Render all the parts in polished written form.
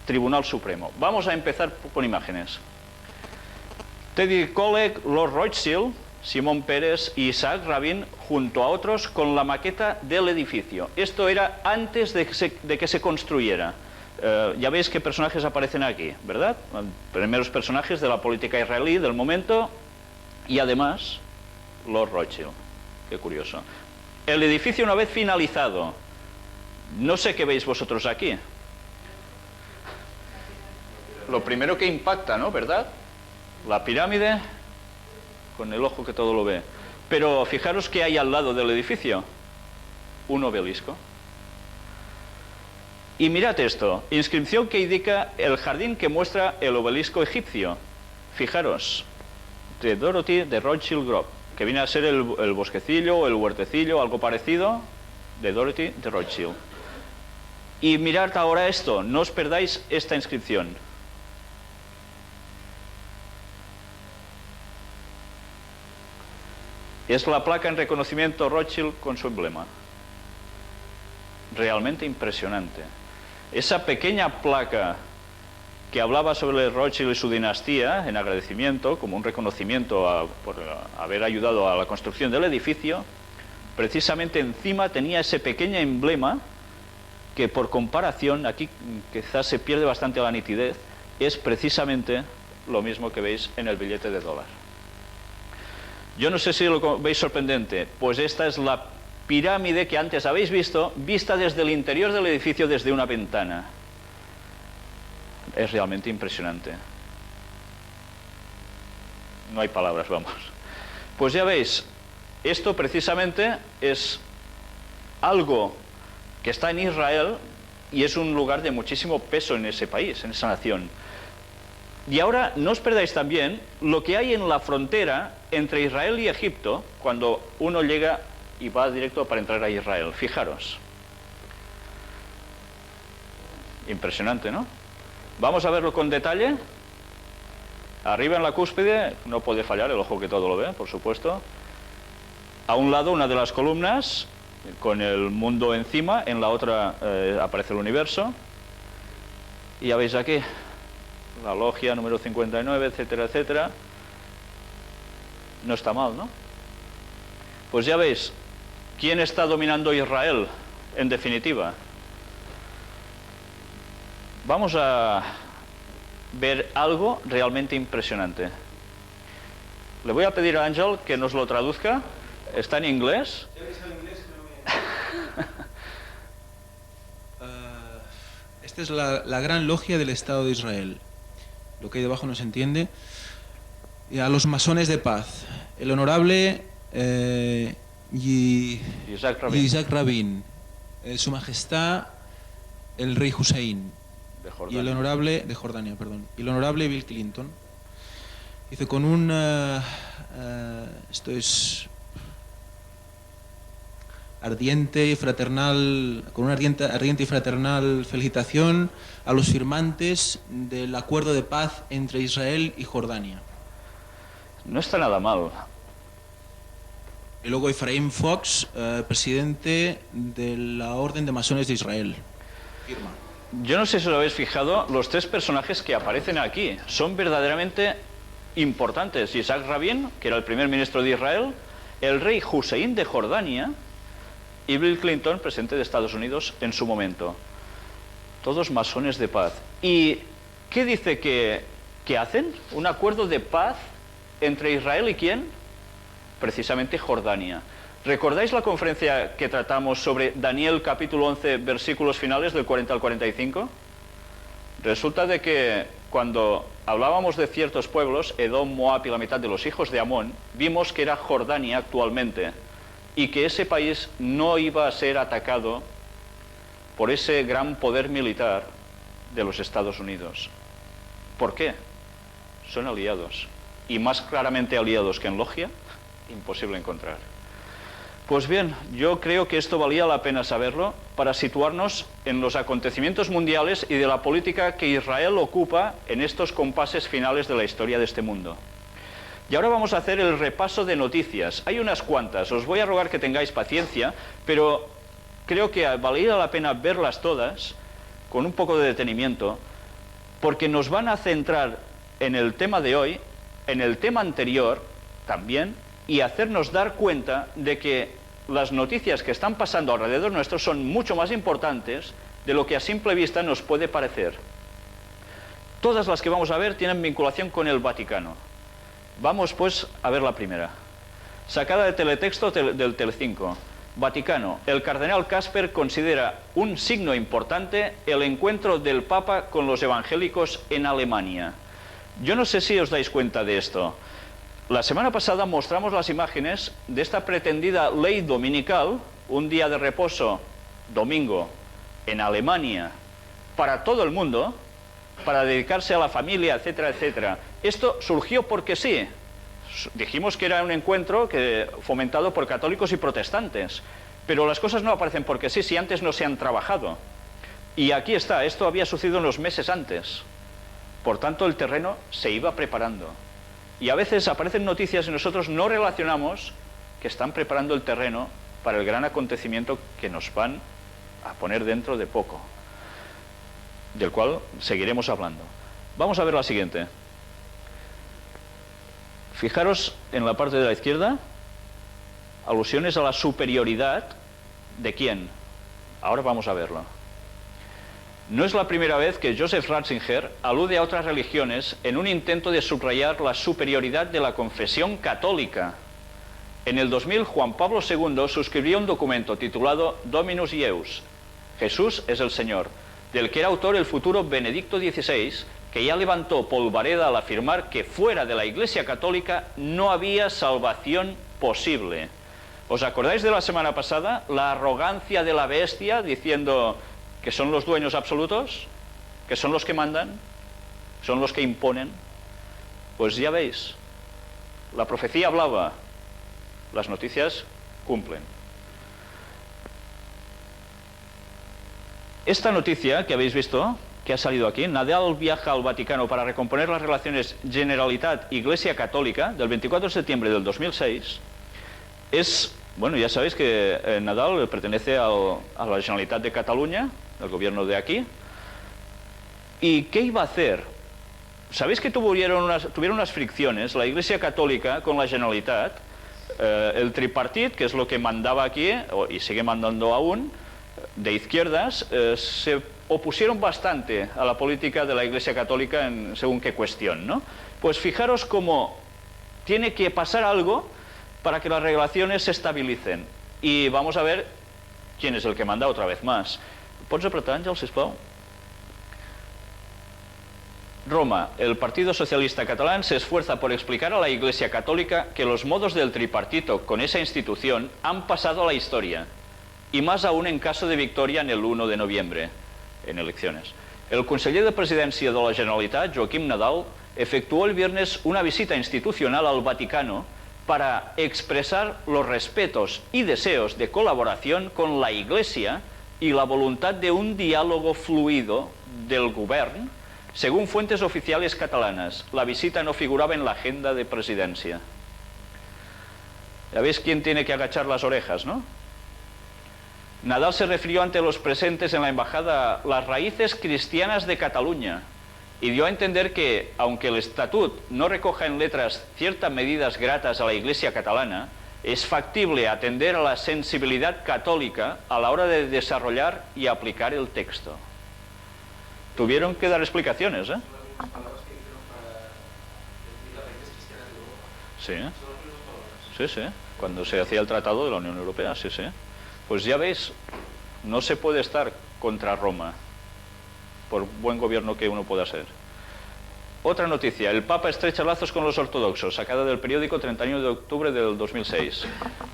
Tribunal Supremo. Vamos a empezar con imágenes. Teddy Kollek, Lord Rothschild, Simón Pérez y Isaac Rabin, junto a otros, con la maqueta del edificio. Esto era antes de que se construyera. Ya veis qué personajes aparecen aquí, ¿verdad? Primeros personajes de la política israelí del momento y además Lord Rothschild. Qué curioso. El edificio, una vez finalizado, no sé qué veis vosotros aquí. Lo primero que impacta, ¿no? ¿Verdad? La pirámide, con el ojo que todo lo ve. Pero fijaros que hay al lado del edificio. Un obelisco. Y mirad esto, inscripción que indica el jardín que muestra el obelisco egipcio. Fijaros, de Dorothy de Rothschild Grove, que viene a ser el bosquecillo o el huertecillo, algo parecido, de Dorothy de Rothschild. Y mirad ahora esto, no os perdáis esta inscripción. Es la placa en reconocimiento Rothschild con su emblema. Realmente impresionante. Esa pequeña placa que hablaba sobre Rothschild y su dinastía, en agradecimiento, como un reconocimiento por haber ayudado a la construcción del edificio, precisamente encima tenía ese pequeño emblema que, por comparación, aquí quizás se pierde bastante la nitidez, es precisamente lo mismo que veis en el billete de dólar. Yo no sé si lo veis sorprendente, pues esta es la pirámide que antes habéis visto, vista desde el interior del edificio desde una ventana. Es realmente impresionante. No hay palabras, vamos. Pues ya veis, esto precisamente es algo que está en Israel y es un lugar de muchísimo peso en ese país, en esa nación. Y ahora no os perdáis también lo que hay en la frontera entre Israel y Egipto cuando uno llega y va directo para entrar a Israel. Fijaros. Impresionante, ¿no? Vamos a verlo con detalle. Arriba en la cúspide, no puede fallar el ojo que todo lo ve, por supuesto. A un lado una de las columnas con el mundo encima, en la otra aparece el universo. Y ya veis aquí la logia número 59, etcétera, etcétera. No está mal, ¿no? Pues ya veis, ¿quién está dominando Israel, en definitiva? Vamos a ver algo realmente impresionante. Le voy a pedir a Ángel que nos lo traduzca. Está en inglés. Esta es la gran logia del Estado de Israel. Lo que hay debajo no se entiende. Y a los masones de paz. El honorable Isaac Rabin. Su Majestad el Rey Hussein. Y el honorable de Jordania, perdón. Y el honorable Bill Clinton. Dice con un esto es ardiente y fraternal, con una ardiente y fraternal felicitación a los firmantes del acuerdo de paz entre Israel y Jordania. No está nada mal. Y luego Efraín Fox, presidente de la Orden de Masones de Israel. Firma. Yo no sé si os habéis fijado, los tres personajes que aparecen aquí son verdaderamente importantes. Isaac Rabin, que era el primer ministro de Israel, el rey Hussein de Jordania y Bill Clinton, presidente de Estados Unidos en su momento. Todos masones de paz. ¿Y qué dice que hacen? Un acuerdo de paz entre Israel y ¿quién? Precisamente Jordania. ¿Recordáis la conferencia que tratamos sobre Daniel capítulo 11, versículos finales del 40 al 45? Resulta de que cuando hablábamos de ciertos pueblos, Edom, Moab y la mitad de los hijos de Amón, vimos que era Jordania actualmente y que ese país no iba a ser atacado por ese gran poder militar de los Estados Unidos. ¿Por qué? Son aliados. Y más claramente aliados que en logia, imposible encontrar. Pues bien, yo creo que esto valía la pena saberlo para situarnos en los acontecimientos mundiales y de la política que Israel ocupa en estos compases finales de la historia de este mundo. Y ahora vamos a hacer el repaso de noticias. Hay unas cuantas, os voy a rogar que tengáis paciencia, pero creo que valía la pena verlas todas con un poco de detenimiento, porque nos van a centrar en el tema de hoy, en el tema anterior también, y hacernos dar cuenta de que las noticias que están pasando alrededor nuestro son mucho más importantes de lo que a simple vista nos puede parecer. Todas las que vamos a ver tienen vinculación con el Vaticano. Vamos pues a ver la primera. Sacada de teletexto del Telecinco. Vaticano. El cardenal Casper considera un signo importante el encuentro del Papa con los evangélicos en Alemania. Yo no sé si os dais cuenta de esto. La semana pasada mostramos las imágenes de esta pretendida ley dominical, un día de reposo, domingo, en Alemania, para todo el mundo, para dedicarse a la familia, etcétera, etcétera. Esto surgió porque sí. Dijimos que era un encuentro fomentado por católicos y protestantes, pero las cosas no aparecen porque sí, si antes no se han trabajado. Y aquí está, esto había sucedido unos meses antes. Por tanto, el terreno se iba preparando. Y a veces aparecen noticias y nosotros no relacionamos que están preparando el terreno para el gran acontecimiento que nos van a poner dentro de poco, del cual seguiremos hablando. Vamos a ver la siguiente. Fijaros en la parte de la izquierda, alusiones a la superioridad de quién. Ahora vamos a verlo. No es la primera vez que Joseph Ratzinger alude a otras religiones en un intento de subrayar la superioridad de la confesión católica. En el 2000, Juan Pablo II suscribió un documento titulado Dominus Ieus, Jesús es el Señor, del que era autor el futuro Benedicto XVI, que ya levantó polvareda al afirmar que fuera de la Iglesia Católica no había salvación posible. ¿Os acordáis de la semana pasada? La arrogancia de la bestia diciendo que son los dueños absolutos, que son los que mandan, son los que imponen. Pues ya veis, la profecía hablaba, las noticias cumplen. Esta noticia que habéis visto, que ha salido aquí, Nadal viaja al Vaticano para recomponer las relaciones Generalitat-Iglesia Católica, del 24 de septiembre del 2006, es, bueno, ya sabéis que Nadal pertenece a la Generalitat de Cataluña, el gobierno de aquí. ¿Y qué iba a hacer? ¿Sabéis que tuvieron unas fricciones la Iglesia Católica con la Generalitat? El tripartit, que es lo que mandaba aquí, y sigue mandando aún, de izquierdas, se opusieron bastante a la política de la Iglesia Católica en según qué cuestión, ¿no? Pues fijaros cómo tiene que pasar algo para que las relaciones se estabilicen. Y vamos a ver quién es el que manda otra vez más. Pots apretar, Àngel, sisplau? Roma. El Partido Socialista Catalán se esfuerza por explicar a la Iglesia Católica que los modos del tripartito con esa institución han pasado a la historia, y más aún en caso de victoria en el 1 de noviembre, en elecciones. El conseller de Presidència de la Generalitat, Joaquim Nadal, efectuó el viernes una visita institucional al Vaticano para expresar los respetos y deseos de colaboración con la Iglesia y la voluntad de un diálogo fluido del govern. Según fuentes oficiales catalanas, la visita no figuraba en la agenda de presidencia. Ya veis quién tiene que agachar las orejas, ¿no? Nadal se refirió ante los presentes en la embajada las raíces cristianas de Cataluña y dio a entender que, aunque el estatut no recoja en letras ciertas medidas gratas a la Iglesia catalana, es factible atender a la sensibilidad católica a la hora de desarrollar y aplicar el texto. Tuvieron que dar explicaciones, ¿eh? Sí, sí, sí. Cuando se hacía el tratado de la Unión Europea, sí, sí. Pues ya veis, no se puede estar contra Roma, por buen gobierno que uno pueda ser. Otra noticia, el Papa estrecha lazos con los ortodoxos, sacada del periódico 31 de octubre del 2006.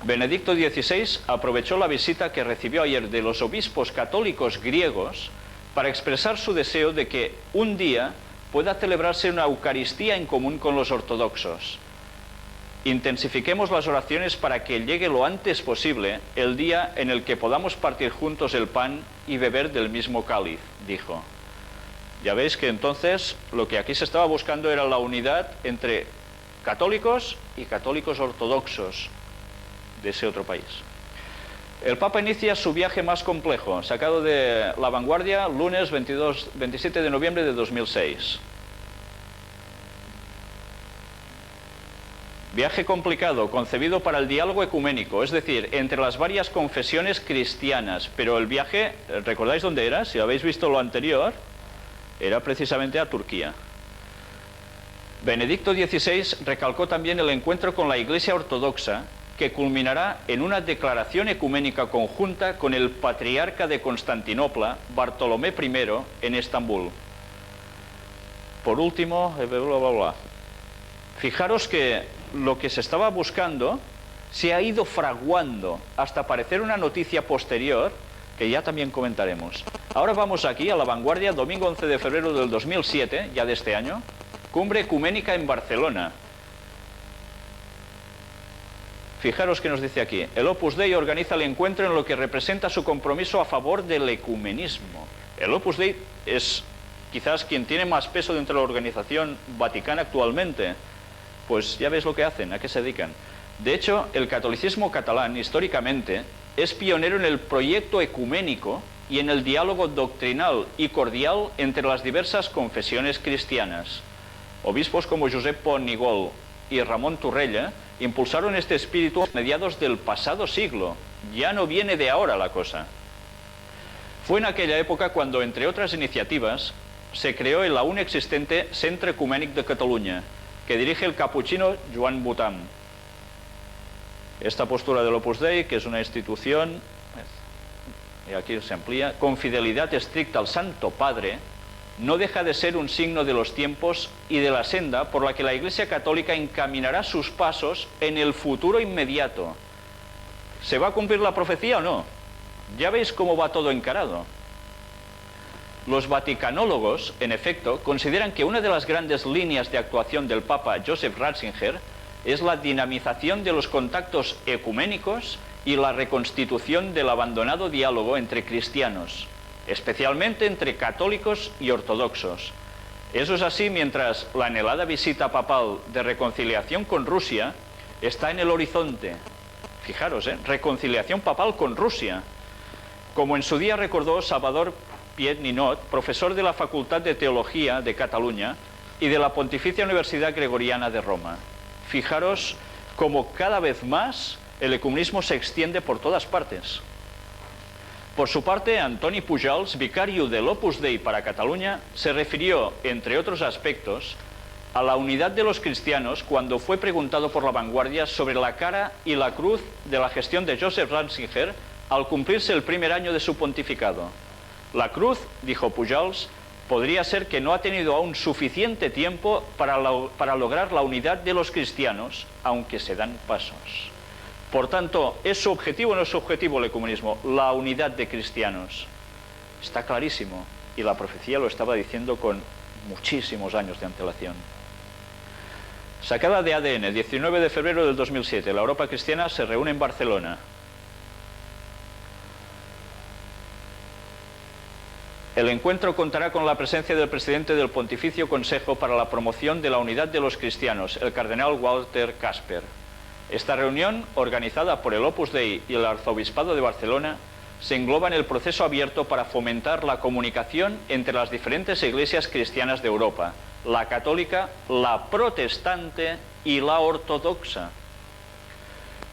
Benedicto XVI aprovechó la visita que recibió ayer de los obispos católicos griegos para expresar su deseo de que un día pueda celebrarse una Eucaristía en común con los ortodoxos. Intensifiquemos las oraciones para que llegue lo antes posible el día en el que podamos partir juntos el pan y beber del mismo cáliz, dijo. Ya veis que entonces lo que aquí se estaba buscando era la unidad entre católicos y católicos ortodoxos de ese otro país. El Papa inicia su viaje más complejo, sacado de La Vanguardia, lunes 27 de noviembre de 2006. Viaje complicado, concebido para el diálogo ecuménico, es decir, entre las varias confesiones cristianas. Pero el viaje, ¿recordáis dónde era? Si habéis visto lo anterior, era precisamente a Turquía. Benedicto XVI recalcó también el encuentro con la Iglesia Ortodoxa, que culminará en una declaración ecuménica conjunta con el patriarca de Constantinopla, Bartolomé I, en Estambul. Por último, bla, bla, bla. Fijaros que lo que se estaba buscando se ha ido fraguando hasta aparecer una noticia posterior que ya también comentaremos. Ahora vamos aquí a La Vanguardia, domingo 11 de febrero del 2007, ya de este año, cumbre ecuménica en Barcelona. Fijaros que nos dice aquí, el Opus Dei organiza el encuentro en lo que representa su compromiso a favor del ecumenismo. El Opus Dei es quizás quien tiene más peso dentro de la organización vaticana actualmente. Pues ya veis lo que hacen, a qué se dedican. De hecho, el catolicismo catalán, históricamente, es pionero en el proyecto ecuménico y en el diálogo doctrinal y cordial entre las diversas confesiones cristianas. Obispos como Josep Pont i Gol y Ramón Torrella impulsaron este espíritu a mediados del pasado siglo. Ya no viene de ahora la cosa. Fue en aquella época cuando, entre otras iniciativas, se creó el aún existente Centre Ecumènic de Catalunya, que dirige el capuchino Joan Botàm. Esta postura del Opus Dei, que es una institución, y aquí se amplía, con fidelidad estricta al Santo Padre, no deja de ser un signo de los tiempos y de la senda por la que la Iglesia Católica encaminará sus pasos en el futuro inmediato. ¿Se va a cumplir la profecía o no? Ya veis cómo va todo encarado. Los vaticanólogos, en efecto, consideran que una de las grandes líneas de actuación del Papa Joseph Ratzinger es la dinamización de los contactos ecuménicos y la reconstitución del abandonado diálogo entre cristianos, especialmente entre católicos y ortodoxos. Eso es así mientras la anhelada visita papal de reconciliación con Rusia está en el horizonte. Fijaros, reconciliación papal con Rusia. Como en su día recordó Salvador Piet Ninot, profesor de la Facultad de Teología de Cataluña y de la Pontificia Universidad Gregoriana de Roma. Fijaros cómo cada vez más el ecumenismo se extiende por todas partes. Por su parte, Antoni Pujals, vicario del Opus Dei para Cataluña, se refirió, entre otros aspectos, a la unidad de los cristianos cuando fue preguntado por La Vanguardia sobre la cara y la cruz de la gestión de Joseph Ratzinger al cumplirse el primer año de su pontificado. La cruz, dijo Pujals, podría ser que no ha tenido aún suficiente tiempo para lograr la unidad de los cristianos, aunque se dan pasos. Por tanto, ¿es su objetivo o no es su objetivo el ecumenismo? La unidad de cristianos. Está clarísimo, y la profecía lo estaba diciendo con muchísimos años de antelación. Sacada de ADN, 19 de febrero del 2007, la Europa Cristiana se reúne en Barcelona. El encuentro contará con la presencia del presidente del Pontificio Consejo para la Promoción de la Unidad de los Cristianos, el cardenal Walter Casper. Esta reunión, organizada por el Opus Dei y el Arzobispado de Barcelona, se engloba en el proceso abierto para fomentar la comunicación entre las diferentes iglesias cristianas de Europa, la católica, la protestante y la ortodoxa.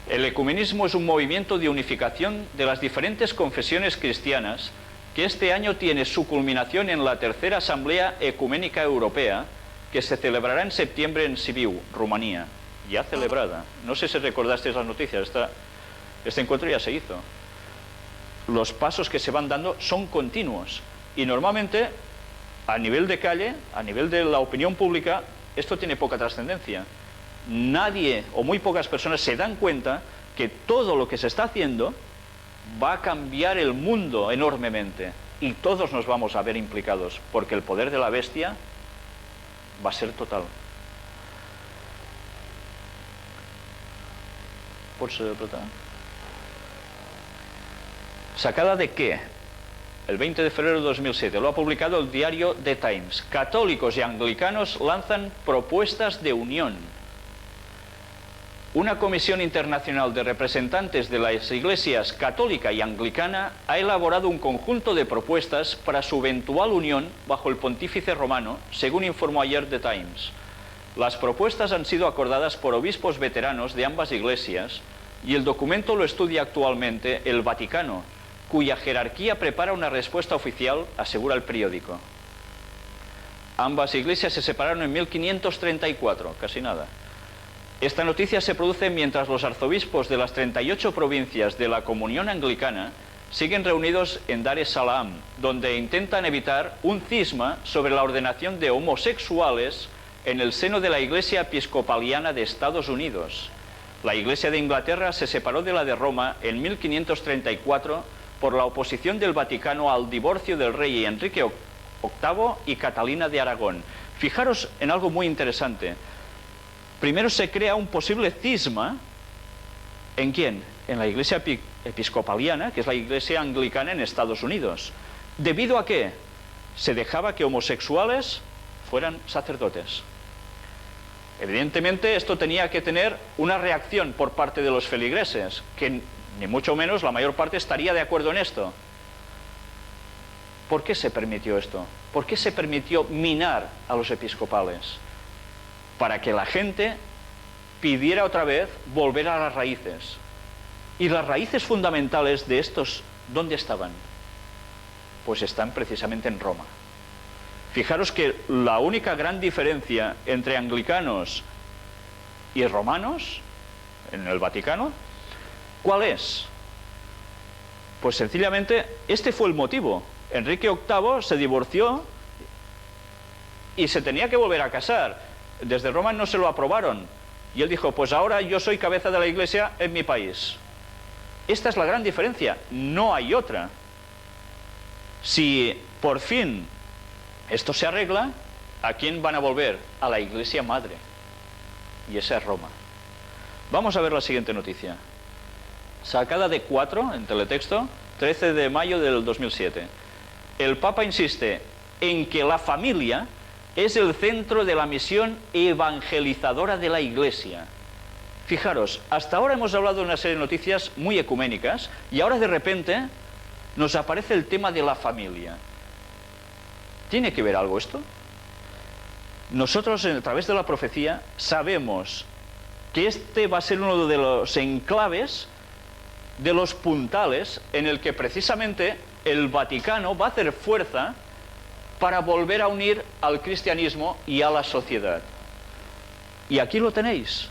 El ecumenismo es un movimiento de unificación de las diferentes confesiones cristianas que este año tiene su culminación en la tercera Asamblea Ecuménica Europea, que se celebrará en septiembre en Sibiu, Rumanía. Ya celebrada. No sé si recordasteis las noticias, este encuentro ya se hizo. Los pasos que se van dando son continuos y normalmente a nivel de calle, a nivel de la opinión pública, esto tiene poca trascendencia. Nadie o muy pocas personas se dan cuenta que todo lo que se está haciendo va a cambiar el mundo enormemente y todos nos vamos a ver implicados porque el poder de la bestia va a ser total. ¿Sacada de qué? El 20 de febrero de 2007 lo ha publicado el diario The Times. Católicos y anglicanos lanzan propuestas de unión. una comisión internacional de representantes de las iglesias católica y anglicana ha elaborado un conjunto de propuestas para su eventual unión bajo el pontífice romano, según informó ayer The Times. Las propuestas han sido acordadas por obispos veteranos de ambas iglesias y el documento lo estudia actualmente el Vaticano, cuya jerarquía prepara una respuesta oficial, asegura el periódico. Ambas iglesias se separaron en 1534, casi nada. Esta noticia se produce mientras los arzobispos de las 38 provincias de la Comunión Anglicana siguen reunidos en Dar es Salaam, donde intentan evitar un cisma sobre la ordenación de homosexuales en el seno de la Iglesia Episcopaliana de Estados Unidos. La Iglesia de Inglaterra se separó de la de Roma en 1534 por la oposición del Vaticano al divorcio del rey Enrique VIII y Catalina de Aragón. Fijaros en algo muy interesante. Primero se crea un posible cisma, ¿en quién? En la Iglesia Episcopaliana, que es la Iglesia Anglicana en Estados Unidos. ¿Debido a qué? Se dejaba que homosexuales fueran sacerdotes. Evidentemente esto tenía que tener una reacción por parte de los feligreses, que ni mucho menos la mayor parte estaría de acuerdo en esto. ¿Por qué se permitió esto? ¿Por qué se permitió minar a los episcopales? Para que la gente pidiera otra vez volver a las raíces. Y las raíces fundamentales de estos, ¿dónde estaban? Pues están precisamente en Roma. Fijaros que la única gran diferencia entre anglicanos y romanos, en el Vaticano, ¿cuál es? Pues sencillamente, este fue el motivo. Enrique VIII se divorció y se tenía que volver a casar. Desde Roma no se lo aprobaron. Y él dijo, pues ahora yo soy cabeza de la Iglesia en mi país. Esta es la gran diferencia, no hay otra. Si por fin esto se arregla, ¿a quién van a volver? A la Iglesia Madre. Y esa es Roma. Vamos a ver la siguiente noticia. Sacada de 4, en teletexto, 13 de mayo del 2007. El Papa insiste en que la familia es el centro de la misión evangelizadora de la Iglesia. Fijaros, hasta ahora hemos hablado de una serie de noticias muy ecuménicas y ahora de repente nos aparece el tema de la familia. ¿Tiene que ver algo esto? Nosotros, a través de la profecía, sabemos que este va a ser uno de los enclaves, de los puntales, en el que precisamente el Vaticano va a hacer fuerza para volver a unir al cristianismo y a la sociedad. Y aquí lo tenéis.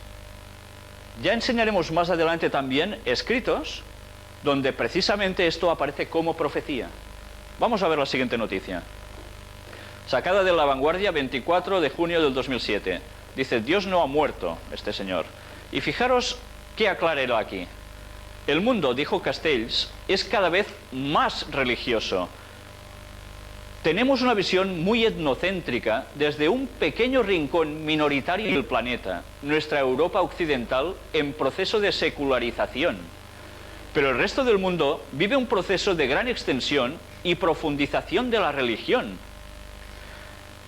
Ya enseñaremos más adelante también escritos donde precisamente esto aparece como profecía. Vamos a ver la siguiente noticia. Sacada de La Vanguardia, 24 de junio del 2007. Dice, Dios no ha muerto, este señor. Y fijaros qué aclara él aquí. El mundo, dijo Castells, es cada vez más religioso. Tenemos una visión muy etnocéntrica desde un pequeño rincón minoritario del planeta, nuestra Europa occidental, en proceso de secularización. Pero el resto del mundo vive un proceso de gran extensión y profundización de la religión.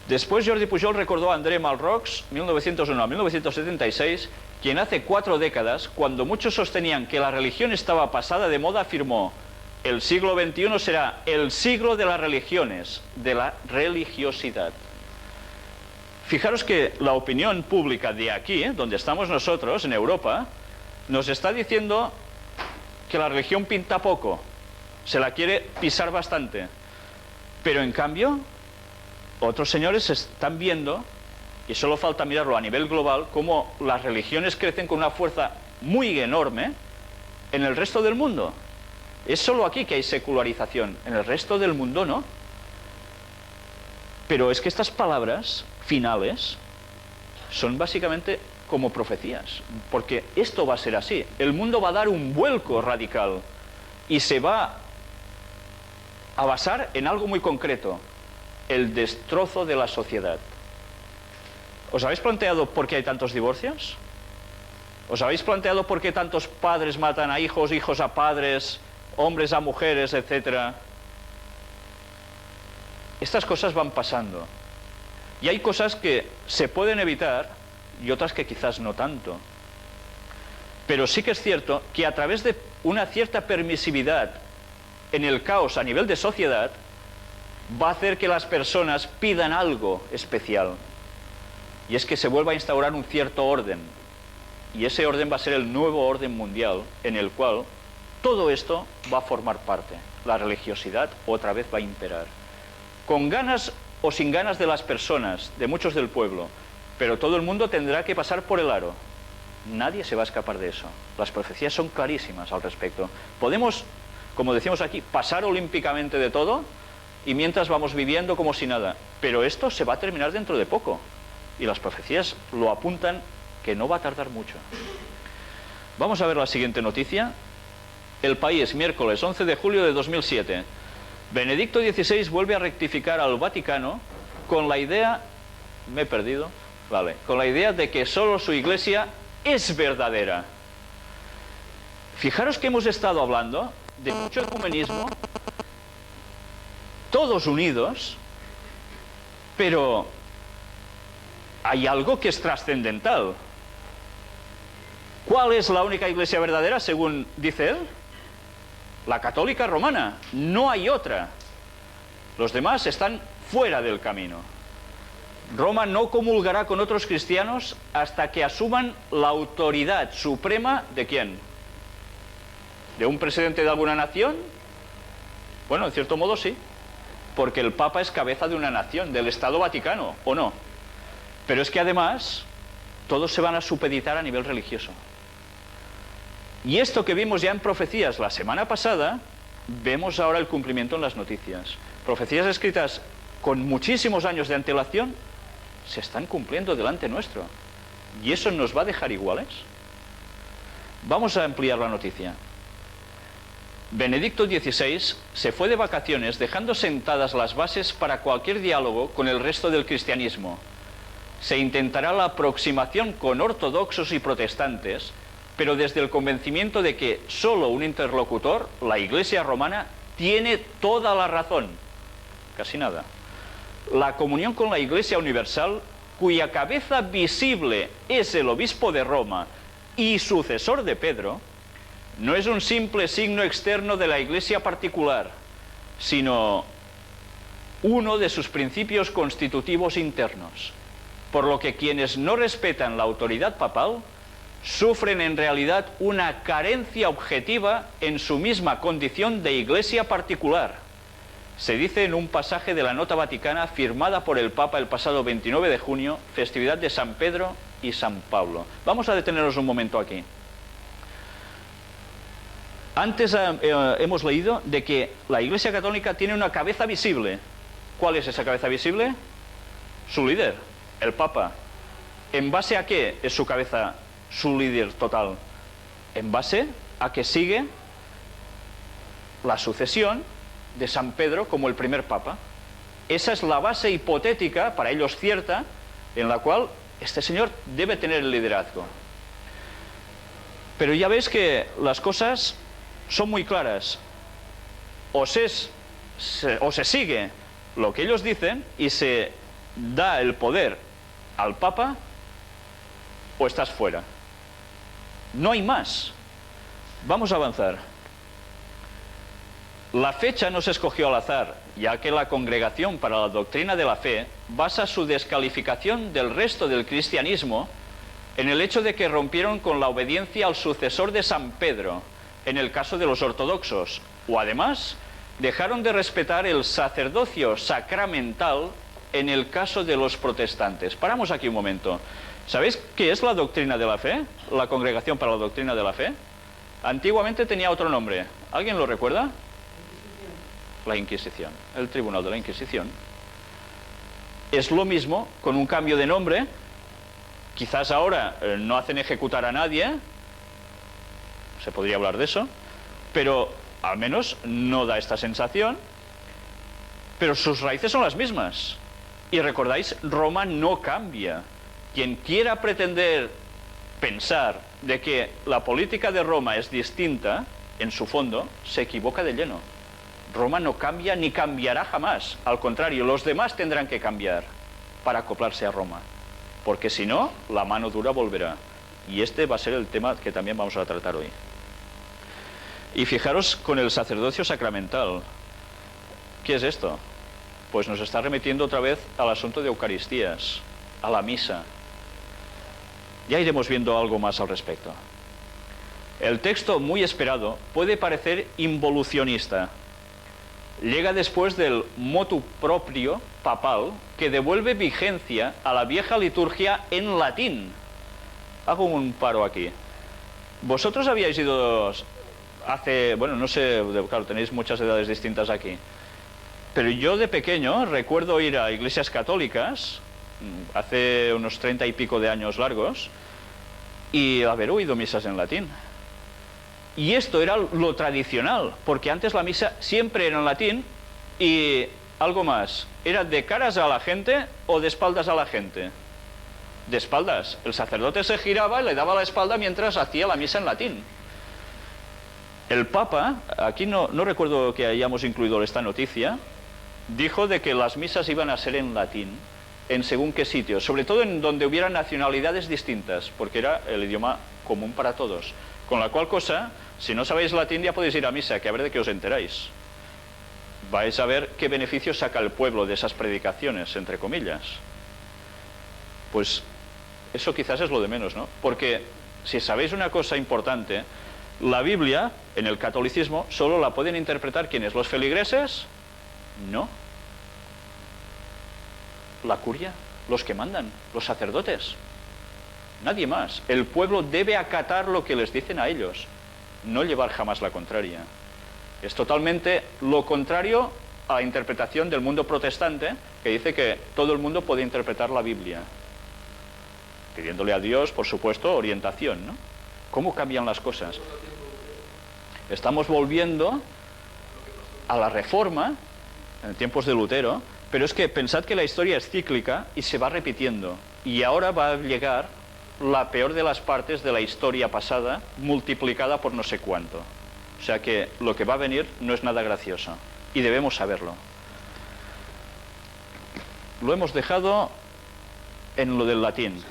Después Jordi Pujol recordó a André Malrocs, 1901 a 1976, quien hace 4 décadas, cuando muchos sostenían que la religión estaba pasada de moda, afirmó: el siglo XXI será el siglo de las religiones, de la religiosidad. Fijaros que la opinión pública de aquí, donde estamos nosotros, en Europa, nos está diciendo que la religión pinta poco, se la quiere pisar bastante. Pero en cambio, otros señores están viendo, y solo falta mirarlo a nivel global, cómo las religiones crecen con una fuerza muy enorme en el resto del mundo. Es solo aquí que hay secularización, en el resto del mundo no. Pero es que estas palabras finales son básicamente como profecías, porque esto va a ser así. El mundo va a dar un vuelco radical y se va a basar en algo muy concreto: el destrozo de la sociedad. ¿Os habéis planteado por qué hay tantos divorcios? ¿Os habéis planteado por qué tantos padres matan a hijos, hijos a padres, hombres a mujeres, etcétera? Estas cosas van pasando. Y hay cosas que se pueden evitar y otras que quizás no tanto. Pero sí que es cierto que a través de una cierta permisividad en el caos a nivel de sociedad, va a hacer que las personas pidan algo especial. Y es que se vuelva a instaurar un cierto orden. Y ese orden va a ser el nuevo orden mundial, en el cual todo esto va a formar parte. La religiosidad otra vez va a imperar. Con ganas o sin ganas de las personas, de muchos del pueblo, pero todo el mundo tendrá que pasar por el aro. Nadie se va a escapar de eso. Las profecías son clarísimas al respecto. Podemos, como decimos aquí, pasar olímpicamente de todo y mientras vamos viviendo como si nada. Pero esto se va a terminar dentro de poco. Y las profecías lo apuntan que no va a tardar mucho. Vamos a ver la siguiente noticia. El País, miércoles 11 de julio de 2007. Benedicto XVI vuelve a rectificar al Vaticano con la idea... Me he perdido. Vale. Con la idea de que solo su iglesia es verdadera. Fijaros que hemos estado hablando de mucho ecumenismo, todos unidos, pero hay algo que es trascendental. ¿Cuál es la única iglesia verdadera, según dice él? La católica romana. No hay otra. Los demás están fuera del camino. Roma no comulgará con otros cristianos hasta que asuman la autoridad suprema ¿de quién? ¿De un presidente de alguna nación? Bueno, en cierto modo sí, porque el Papa es cabeza de una nación, del Estado Vaticano, ¿o no? Pero es que además todos se van a supeditar a nivel religioso. Y esto que vimos ya en profecías la semana pasada, vemos ahora el cumplimiento en las noticias. Profecías escritas con muchísimos años de antelación se están cumpliendo delante nuestro. ¿Y eso nos va a dejar iguales? Vamos a ampliar la noticia. Benedicto XVI se fue de vacaciones dejando sentadas las bases para cualquier diálogo con el resto del cristianismo. Se intentará la aproximación con ortodoxos y protestantes, pero desde el convencimiento de que solo un interlocutor, la Iglesia romana, tiene toda la razón. Casi nada. La comunión con la Iglesia universal, cuya cabeza visible es el obispo de Roma y sucesor de Pedro, no es un simple signo externo de la Iglesia particular, sino uno de sus principios constitutivos internos, por lo que quienes no respetan la autoridad papal sufren en realidad una carencia objetiva en su misma condición de Iglesia particular. Se dice en un pasaje de la Nota Vaticana firmada por el Papa el pasado 29 de junio, festividad de San Pedro y San Pablo. Vamos a detenernos un momento aquí. Antes hemos leído de que la Iglesia Católica tiene una cabeza visible. ¿Cuál es esa cabeza visible? Su líder, el Papa. ¿En base a qué es su cabeza, su líder total? En base a que sigue la sucesión de San Pedro como el primer Papa. Esa es la base hipotética, para ellos cierta, en la cual este señor debe tener el liderazgo. Pero ya veis que las cosas son muy claras. O se sigue lo que ellos dicen y se da el poder al Papa, o estás fuera. No hay más. Vamos a avanzar. La fecha no se escogió al azar, ya que la Congregación para la Doctrina de la Fe basa su descalificación del resto del cristianismo en el hecho de que rompieron con la obediencia al sucesor de San Pedro, en el caso de los ortodoxos, o además dejaron de respetar el sacerdocio sacramental en el caso de los protestantes. Paramos aquí un momento. ¿Sabéis qué es la doctrina de la fe? La Congregación para la Doctrina de la Fe. Antiguamente tenía otro nombre. ¿Alguien lo recuerda? La Inquisición, el Tribunal de la Inquisición. Es lo mismo, con un cambio de nombre. Quizás ahora no hacen ejecutar a nadie, se podría hablar de eso, pero al menos no da esta sensación. Pero sus raíces son las mismas. Y recordáis, Roma no cambia. Quien quiera pretender pensar de que la política de Roma es distinta, en su fondo, se equivoca de lleno. Roma no cambia ni cambiará jamás. Al contrario, los demás tendrán que cambiar para acoplarse a Roma. Porque si no, la mano dura volverá. Y este va a ser el tema que también vamos a tratar hoy. Y fijaros con el sacerdocio sacramental. ¿Qué es esto? Pues nos está remitiendo otra vez al asunto de Eucaristías, a la misa. Ya iremos viendo algo más al respecto. El texto muy esperado puede parecer involucionista. Llega después del motu proprio papal que devuelve vigencia a la vieja liturgia en latín. Hago un paro aquí. Vosotros habíais ido hace, bueno, no sé, claro, tenéis muchas edades distintas aquí, pero yo de pequeño recuerdo ir a iglesias católicas, hace unos 30 y pico de años largos, y haber oído misas en latín. Y esto era lo tradicional, porque antes la misa siempre era en latín, y algo más, ¿era de caras a la gente o de espaldas a la gente? De espaldas. El sacerdote se giraba y le daba la espalda mientras hacía la misa en latín. El Papa, aquí no recuerdo que hayamos incluido esta noticia, dijo de que las misas iban a ser en latín, en según qué sitios, sobre todo en donde hubiera nacionalidades distintas, porque era el idioma común para todos. Con la cual cosa, si no sabéis latín ya podéis ir a misa, que a ver de qué os enteráis. Vais a ver qué beneficio saca el pueblo de esas predicaciones, entre comillas. Pues eso quizás es lo de menos, ¿no? Porque si sabéis una cosa importante, la Biblia, en el catolicismo, solo la pueden interpretar ¿quiénes? ¿Los feligreses? No. La curia, los que mandan, los sacerdotes. Nadie más. El pueblo debe acatar lo que les dicen a ellos, no llevar jamás la contraria. Es totalmente lo contrario a la interpretación del mundo protestante, que dice que todo el mundo puede interpretar la Biblia, pidiéndole a Dios, por supuesto, orientación, ¿no? ¿Cómo cambian las cosas? Estamos volviendo a la Reforma, en tiempos de Lutero, pero es que pensad que la historia es cíclica y se va repitiendo. Y ahora va a llegar la peor de las partes de la historia pasada, multiplicada por no sé cuánto. O sea que lo que va a venir no es nada gracioso, y debemos saberlo. Lo hemos dejado en lo del latín.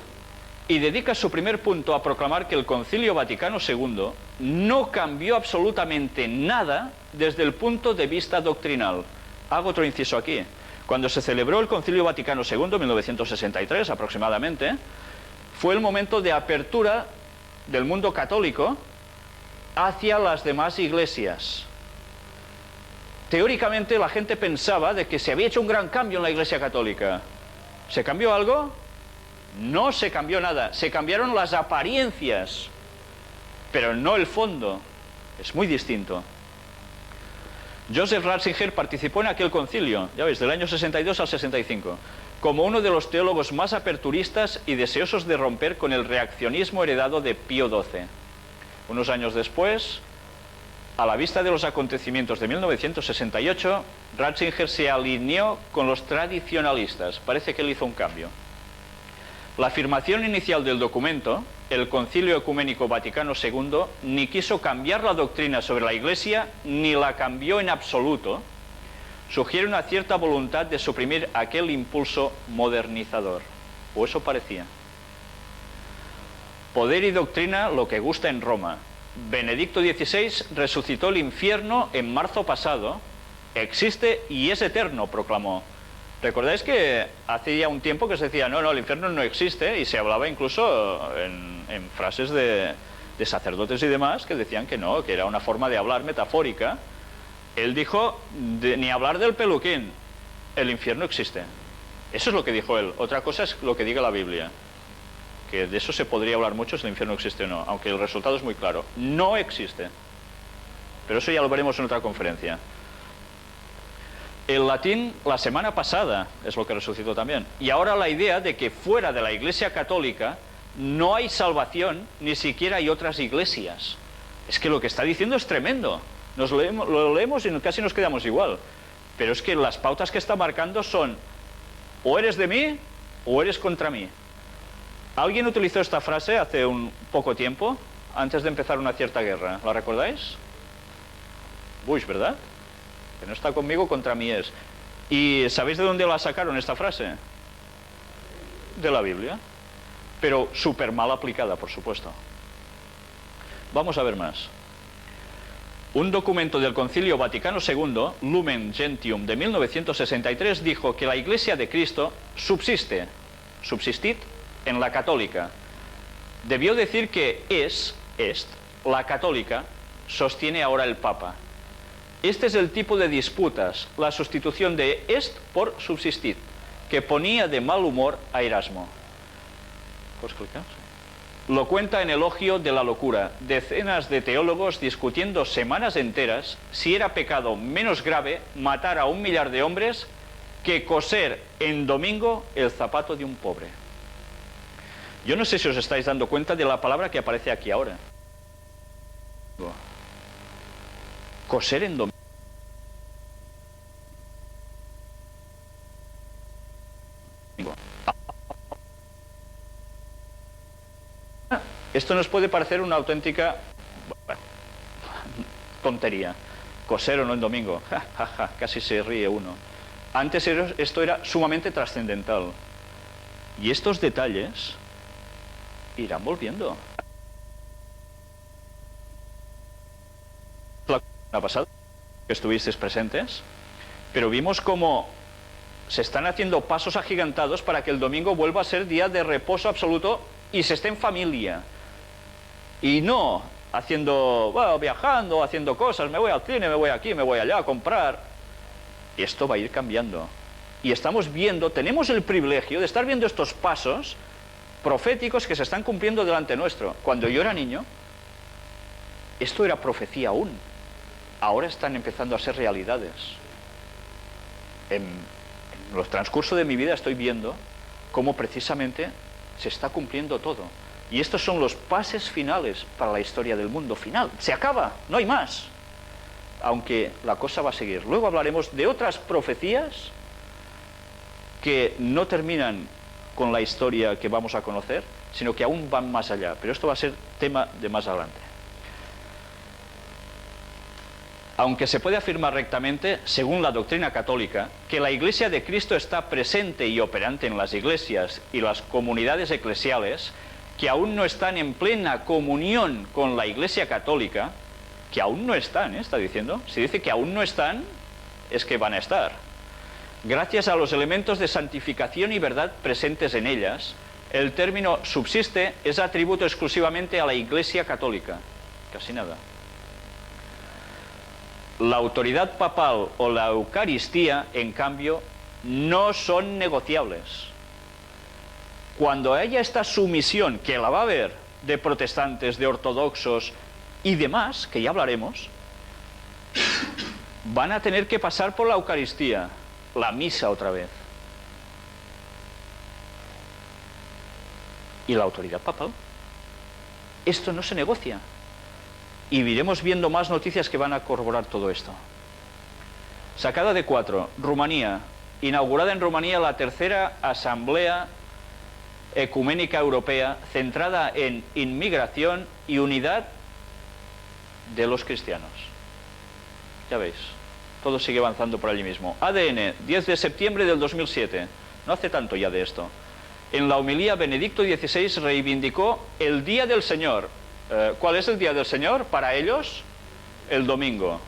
Y dedica su primer punto a proclamar que el Concilio Vaticano II no cambió absolutamente nada desde el punto de vista doctrinal. Hago otro inciso aquí. Cuando se celebró el Concilio Vaticano II, en 1963 aproximadamente, fue el momento de apertura del mundo católico hacia las demás iglesias. Teóricamente la gente pensaba de que se había hecho un gran cambio en la Iglesia Católica. ¿Se cambió algo? No se cambió nada, se cambiaron las apariencias, pero no el fondo. Es muy distinto. Joseph Ratzinger participó en aquel concilio, ya veis, del año 62 al 65, como uno de los teólogos más aperturistas y deseosos de romper con el reaccionismo heredado de Pío XII. Unos años después, a la vista de los acontecimientos de 1968, Ratzinger se alineó con los tradicionalistas. Parece que él hizo un cambio. La afirmación inicial del documento, el Concilio Ecuménico Vaticano II, ni quiso cambiar la doctrina sobre la Iglesia, ni la cambió en absoluto, sugiere una cierta voluntad de suprimir aquel impulso modernizador. O eso parecía. Poder y doctrina lo que gusta en Roma. Benedicto XVI resucitó el infierno en marzo pasado, existe y es eterno, proclamó. ¿Recordáis que hace ya un tiempo que se decía, no, el infierno no existe? Y se hablaba incluso en frases de sacerdotes y demás que decían que no, que era una forma de hablar metafórica. Él dijo, ni hablar del peluquín, el infierno existe. Eso es lo que dijo él. Otra cosa es lo que diga la Biblia, que de eso se podría hablar mucho si el infierno existe o no, aunque el resultado es muy claro. No existe. Pero eso ya lo veremos en otra conferencia. El latín la semana pasada es lo que resucitó también. Y ahora la idea de que fuera de la Iglesia Católica no hay salvación, ni siquiera hay otras iglesias. Es que lo que está diciendo es tremendo. Lo leemos y casi nos quedamos igual. Pero es que las pautas que está marcando son o eres de mí o eres contra mí. Alguien utilizó esta frase hace un poco tiempo, antes de empezar una cierta guerra. ¿La recordáis? Bush, ¿verdad? Que no está conmigo, contra mí es. ¿Y sabéis de dónde la sacaron esta frase? De la Biblia. pero súper mal aplicada, por supuesto. Vamos a ver más. Un documento del Concilio Vaticano II, Lumen Gentium, de 1963, dijo que la Iglesia de Cristo subsistit en la católica. Debió decir que la católica, sostiene ahora el Papa. Este es el tipo de disputas, la sustitución de est por subsistit, que ponía de mal humor a Erasmo. ¿Puedes clicar? Lo cuenta en Elogio de la locura, decenas de teólogos discutiendo semanas enteras si era pecado menos grave matar a 1 millar de hombres que coser en domingo el zapato de un pobre. Yo no sé si os estáis dando cuenta de la palabra que aparece aquí ahora. Coser en domingo. Esto nos puede parecer una auténtica tontería. Coser o no en domingo. Casi se ríe uno. Antes esto era sumamente trascendental. Y estos detalles irán volviendo. La semana pasada que estuvisteis presentes, pero vimos cómo se están haciendo pasos agigantados para que el domingo vuelva a ser día de reposo absoluto y se esté en familia. Y no haciendo, bueno, viajando, haciendo cosas, me voy al cine, me voy aquí, me voy allá a comprar. Esto va a ir cambiando. Y estamos viendo, tenemos el privilegio de estar viendo estos pasos proféticos que se están cumpliendo delante nuestro. Cuando yo era niño, esto era profecía aún. Ahora están empezando a ser realidades. En el transcurso de mi vida estoy viendo cómo precisamente se está cumpliendo todo. Y estos son los pases finales para la historia del mundo final. Se acaba, no hay más. Aunque la cosa va a seguir. Luego hablaremos de otras profecías que no terminan con la historia que vamos a conocer, sino que aún van más allá. Pero esto va a ser tema de más adelante. Aunque se puede afirmar rectamente, según la doctrina católica, que la Iglesia de Cristo está presente y operante en las iglesias y las comunidades eclesiales, que aún no están en plena comunión con la Iglesia católica, que aún no están, está diciendo. Si dice que aún no están, es que van a estar. Gracias a los elementos de santificación y verdad presentes en ellas, el término subsiste es atributo exclusivamente a la Iglesia católica. Casi nada. La autoridad papal o la Eucaristía, en cambio, no son negociables. Cuando haya esta sumisión, que la va a haber, de protestantes, de ortodoxos y demás, que ya hablaremos, van a tener que pasar por la Eucaristía, la misa otra vez. ¿Y la autoridad papal? Esto no se negocia. Y iremos viendo más noticias que van a corroborar todo esto. Sacada de 4, Rumanía. Inaugurada en Rumanía la tercera Asamblea Ecuménica Europea, centrada en inmigración y unidad de los cristianos. Ya veis, todo sigue avanzando por allí mismo. ADN, 10 de septiembre del 2007. No hace tanto ya de esto. En la homilía, Benedicto XVI reivindicó el Día del Señor. ¿Cuál es el Día del Señor? Para ellos, el domingo.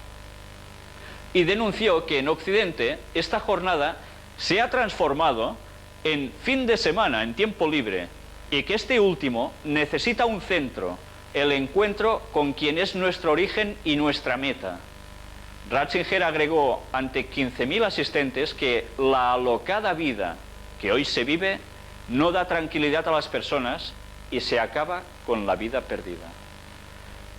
Y denunció que en Occidente esta jornada se ha transformado en fin de semana, en tiempo libre, y que este último necesita un centro, el encuentro con quien es nuestro origen y nuestra meta. Ratzinger agregó ante 15.000 asistentes que la alocada vida que hoy se vive no da tranquilidad a las personas y se acaba con la vida perdida.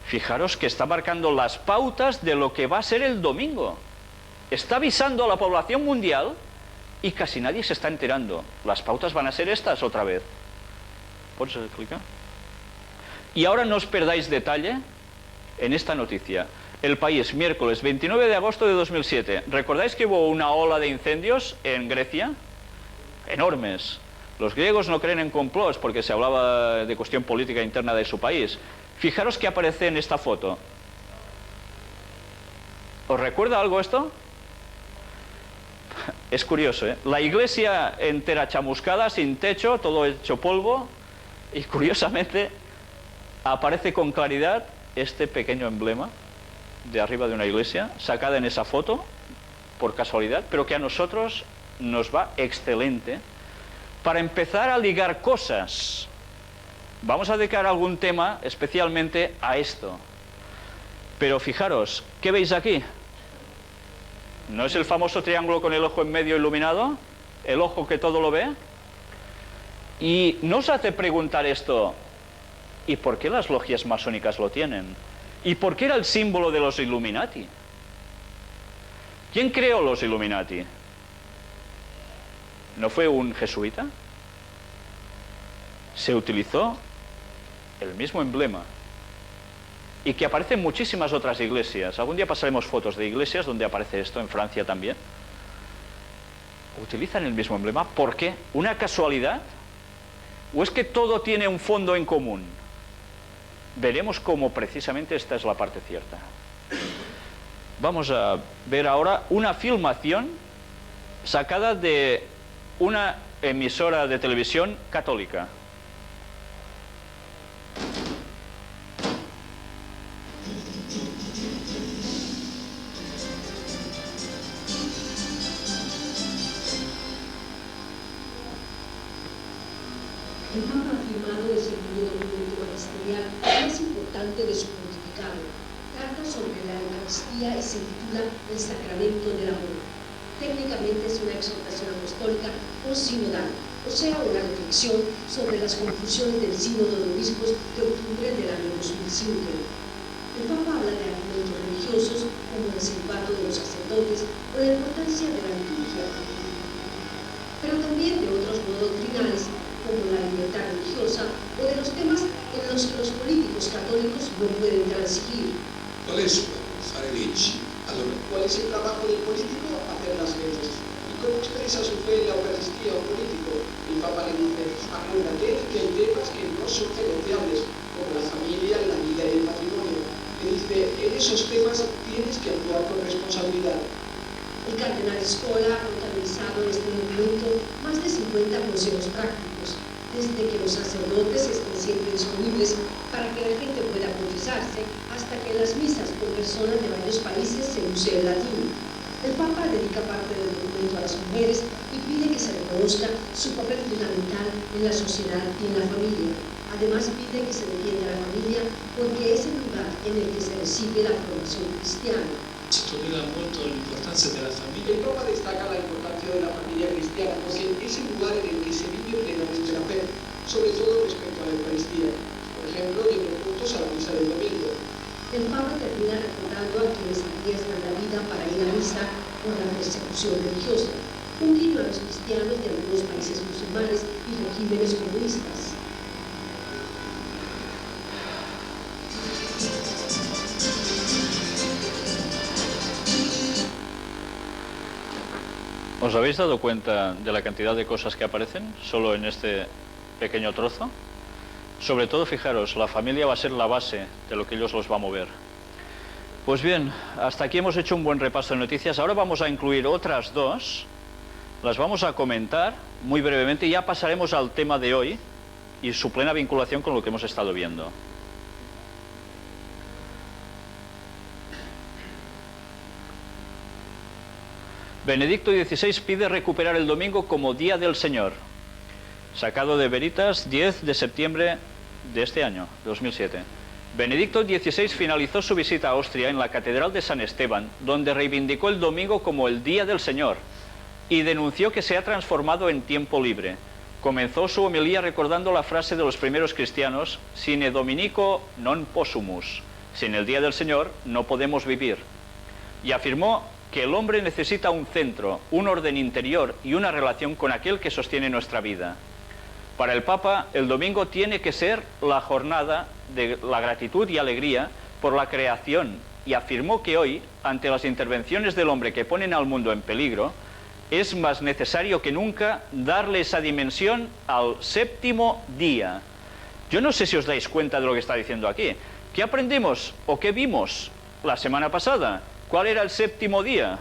Fijaros que está marcando las pautas de lo que va a ser el domingo. Está avisando a la población mundial y casi nadie se está enterando. Las pautas van a ser estas otra vez. ¿Puedes clicar? Y ahora no os perdáis detalle en esta noticia. El País, miércoles 29 de agosto de 2007. ¿Recordáis que hubo una ola de incendios en Grecia? Enormes. Los griegos no creen en complots porque se hablaba de cuestión política interna de su país. Fijaros que aparece en esta foto. ¿Os recuerda algo esto? Es curioso, ¿eh? La iglesia entera chamuscada, sin techo, todo hecho polvo, Y curiosamente aparece con claridad este pequeño emblema de arriba de una iglesia, sacada en esa foto, por casualidad, pero que a nosotros nos va excelente para empezar a ligar cosas. Vamos a dedicar algún tema especialmente a esto. Pero fijaros, ¿qué veis aquí? ¿No es el famoso triángulo con el ojo en medio iluminado? ¿El ojo que todo lo ve? Y nos hace preguntar esto, ¿y por qué las logias masónicas lo tienen? ¿Y por qué era el símbolo de los Illuminati? ¿Quién creó los Illuminati? ¿No fue un jesuita? Se utilizó el mismo emblema y que aparece en muchísimas otras iglesias. Algún día pasaremos fotos de iglesias donde aparece esto, en Francia también. Utilizan el mismo emblema. ¿Por qué? ¿Una casualidad? ¿O es que todo tiene un fondo en común? Veremos cómo precisamente esta es la parte cierta. Vamos a ver ahora una filmación sacada de una emisora de televisión católica. El Papa ha firmado el segundo documento magisterial más importante de su pontificado, Carta sobre la Eucaristía, y se titula El Sacramento del Amor. Técnicamente es una exhortación apostólica o sinodal, o sea, una reflexión sobre las conclusiones del Sínodo de Obispos de octubre del año 2005. El Papa habla de argumentos religiosos como el celibato de los sacerdotes o la importancia de la liturgia, pero también de otros no doctrinales como la libertad religiosa o de los temas en los que los políticos católicos no pueden transigir. ¿Cuál es su labor? Fare leggi. Allora, ¿cuál es el trabajo del político? Hacer las leyes. ¿Y cómo expresa su fe en la Eucaristía un político? El Papa le dice, acuérdate que hay temas que no son negociables, como la familia, la vida y el patrimonio. Le dice, en esos temas tienes que actuar con responsabilidad. El cardenal Scola ha protagonizado en este documento más de 50 consejos prácticos, desde que los sacerdotes estén siempre disponibles para que la gente pueda confesarse, hasta que en las misas por personas de varios países se use el latín. El Papa dedica parte del documento a las mujeres y pide que se reconozca su papel fundamental en la sociedad y en la familia. Además pide que se defienda a la familia porque es el lugar en el que se recibe la formación cristiana. Sottolinea molto l'importanza della famiglia. El Papa destaca la importancia de la familia cristiana porque es el lugar en el que se vive plenamente la fe, sobre todo respecto a la Eucaristía. Por ejemplo, yendo juntos a la misa del domingo. El Papa termina recordando a quienes arriesgan la vida para ir a misa por la persecución religiosa, un guiño a los cristianos de algunos países musulmanes y regímenes comunistas. ¿Os habéis dado cuenta de la cantidad de cosas que aparecen solo en este pequeño trozo? Sobre todo, fijaros, la familia va a ser la base de lo que ellos los va a mover. Pues bien, hasta aquí hemos hecho un buen repaso de noticias. Ahora vamos a incluir otras dos, las vamos a comentar muy brevemente y ya pasaremos al tema de hoy y su plena vinculación con lo que hemos estado viendo. Benedicto XVI pide recuperar el domingo como Día del Señor, sacado de Veritas, 10 de septiembre de este año, 2007. Benedicto XVI finalizó su visita a Austria en la Catedral de San Esteban, donde reivindicó el domingo como el Día del Señor y denunció que se ha transformado en tiempo libre. Comenzó su homilía recordando la frase de los primeros cristianos, sine dominico non possumus, sin el Día del Señor no podemos vivir, y afirmó que el hombre necesita un centro, un orden interior y una relación con aquel que sostiene nuestra vida. Para el Papa, el domingo tiene que ser la jornada de la gratitud y alegría por la creación, y afirmó que hoy, ante las intervenciones del hombre que ponen al mundo en peligro, es más necesario que nunca darle esa dimensión al séptimo día. Yo no sé si os dais cuenta de lo que está diciendo aquí. ¿Qué aprendimos o qué vimos la semana pasada? ¿Cuál era el séptimo día?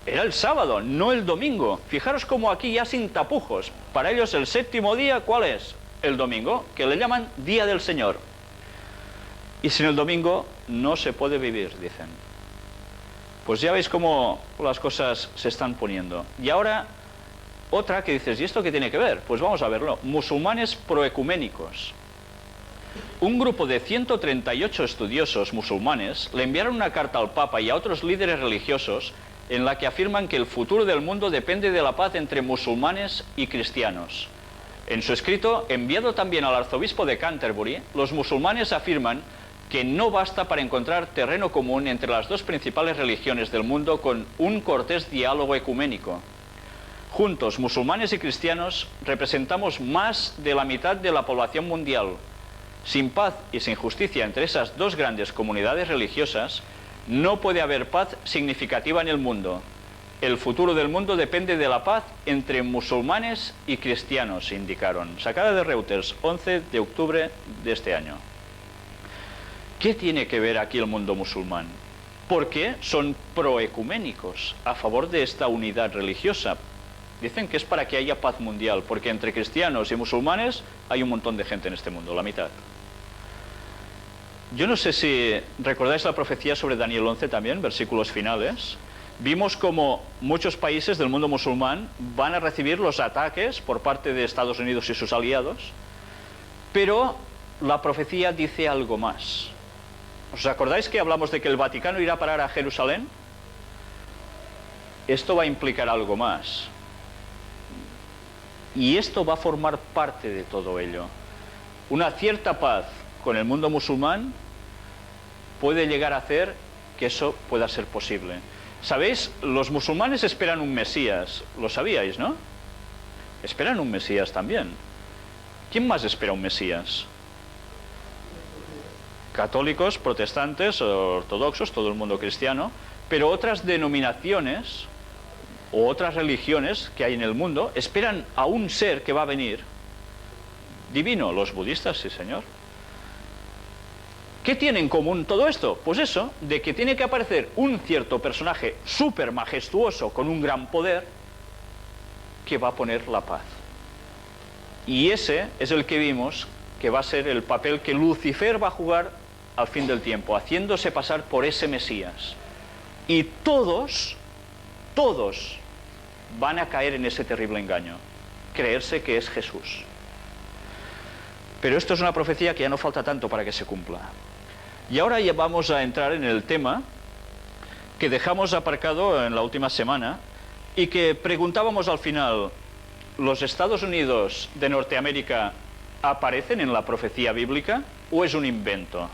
Era el sábado, no el domingo. Fijaros como aquí ya sin tapujos. Para ellos el séptimo día, ¿cuál es? el domingo, que le llaman Día del Señor. Y sin el domingo no se puede vivir, dicen. Pues ya veis cómo las cosas se están poniendo. Y ahora, otra que dices, ¿y esto qué tiene que ver? Pues vamos a verlo. Musulmanes proecuménicos. Un grupo de 138 estudiosos musulmanes le enviaron una carta al Papa y a otros líderes religiosos en la que afirman que el futuro del mundo depende de la paz entre musulmanes y cristianos. En su escrito, enviado también al arzobispo de Canterbury, los musulmanes afirman que no basta para encontrar terreno común entre las dos principales religiones del mundo con un cortés diálogo ecuménico. Juntos, musulmanes y cristianos, representamos más de la mitad de la población mundial. Sin paz y sin justicia entre esas dos grandes comunidades religiosas, no puede haber paz significativa en el mundo. El futuro del mundo depende de la paz entre musulmanes y cristianos, indicaron. Sacada de Reuters, 11 de octubre de este año. ¿Qué tiene que ver aquí el mundo musulmán? ¿Por qué son proecuménicos a favor de esta unidad religiosa? Dicen que es para que haya paz mundial, porque entre cristianos y musulmanes hay un montón de gente en este mundo, la mitad. Yo no sé si recordáis la profecía sobre Daniel 11 también, versículos finales. Vimos como muchos países del mundo musulmán van a recibir los ataques por parte de Estados Unidos y sus aliados, pero la profecía dice algo más. ¿Os acordáis que hablamos de que el Vaticano irá a parar a Jerusalén? Esto va a implicar algo más. Y esto va a formar parte de todo ello. Una cierta paz con el mundo musulmán puede llegar a hacer que eso pueda ser posible. ¿Sabéis? Los musulmanes esperan un Mesías. Lo sabíais, ¿no? Esperan un Mesías también. ¿Quién más espera un Mesías? Católicos, protestantes, ortodoxos, todo el mundo cristiano, pero otras denominaciones o otras religiones que hay en el mundo esperan a un ser que va a venir divino. Los budistas, sí señor. ¿Qué tiene en común todo esto? Pues eso, de que tiene que aparecer un cierto personaje súper majestuoso con un gran poder que va a poner la paz. Y ese es el que vimos que va a ser el papel que Lucifer va a jugar al fin del tiempo, haciéndose pasar por ese Mesías. Y todos van a caer en ese terrible engaño, creerse que es Jesús. Pero esto es una profecía que ya no falta tanto para que se cumpla. Y ahora ya vamos a entrar en el tema que dejamos aparcado en la última semana y que preguntábamos al final, ¿los Estados Unidos de Norteamérica aparecen en la profecía bíblica o es un invento?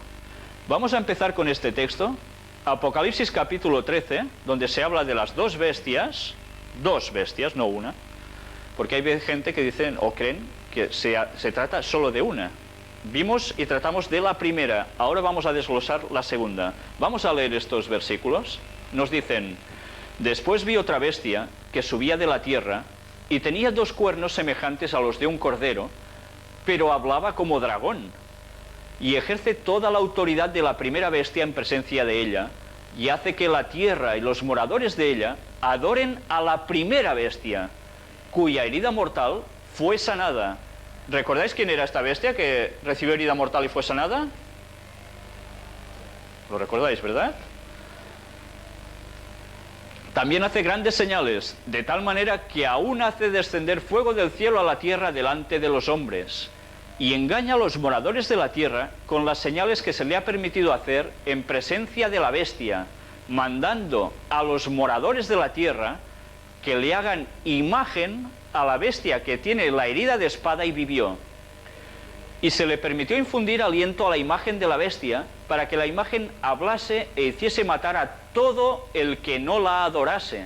Vamos a empezar con este texto, Apocalipsis capítulo 13, donde se habla de las dos bestias, no una, porque hay gente que dicen o creen que se trata solo de una. Vimos y tratamos de la primera, ahora vamos a desglosar la segunda. Vamos a leer estos versículos. Nos dicen, después vi otra bestia que subía de la tierra y tenía dos cuernos semejantes a los de un cordero, pero hablaba como dragón, y ejerce toda la autoridad de la primera bestia en presencia de ella, y hace que la tierra y los moradores de ella adoren a la primera bestia, cuya herida mortal fue sanada. ¿Recordáis quién era esta bestia que recibió herida mortal y fue sanada? ¿Lo recordáis, verdad? También hace grandes señales, de tal manera que aún hace descender fuego del cielo a la tierra delante de los hombres, y engaña a los moradores de la tierra con las señales que se le ha permitido hacer en presencia de la bestia, mandando a los moradores de la tierra que le hagan imagen a la bestia que tiene la herida de espada y vivió. Y se le permitió infundir aliento a la imagen de la bestia para que la imagen hablase e hiciese matar a todo el que no la adorase.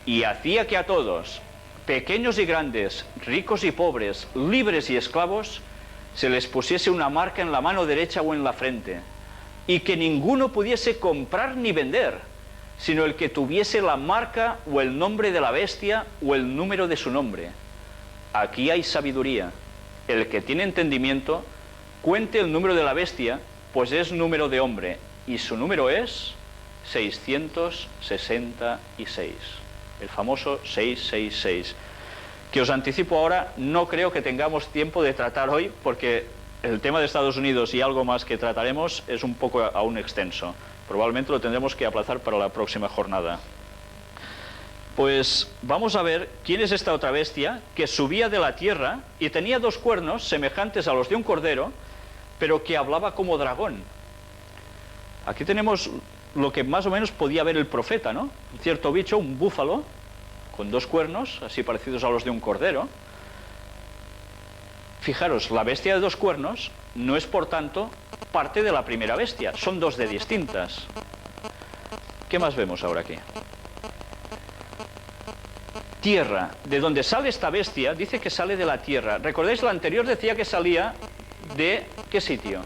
Y hacía que a todos, pequeños y grandes, ricos y pobres, libres y esclavos, se les pusiese una marca en la mano derecha o en la frente, y que ninguno pudiese comprar ni vender, sino el que tuviese la marca o el nombre de la bestia o el número de su nombre. Aquí hay sabiduría. El que tiene entendimiento, cuente el número de la bestia, pues es número de hombre, y su número es 666, el famoso 666. que os anticipo ahora, no creo que tengamos tiempo de tratar hoy, porque el tema de Estados Unidos y algo más que trataremos es un poco aún extenso. Probablemente lo tendremos que aplazar para la próxima jornada. Pues vamos a ver quién es esta otra bestia que subía de la tierra y tenía dos cuernos semejantes a los de un cordero, pero que hablaba como dragón. Aquí tenemos lo que más o menos podía ver el profeta, ¿no? Un cierto bicho, un búfalo, con dos cuernos, así parecidos a los de un cordero. Fijaros, la bestia de dos cuernos no es, por tanto, parte de la primera bestia, son dos de distintas. ¿Qué más vemos ahora aquí? Tierra, de donde sale esta bestia, dice que sale de la tierra. ¿Recordáis? La anterior decía que salía de ¿qué sitio?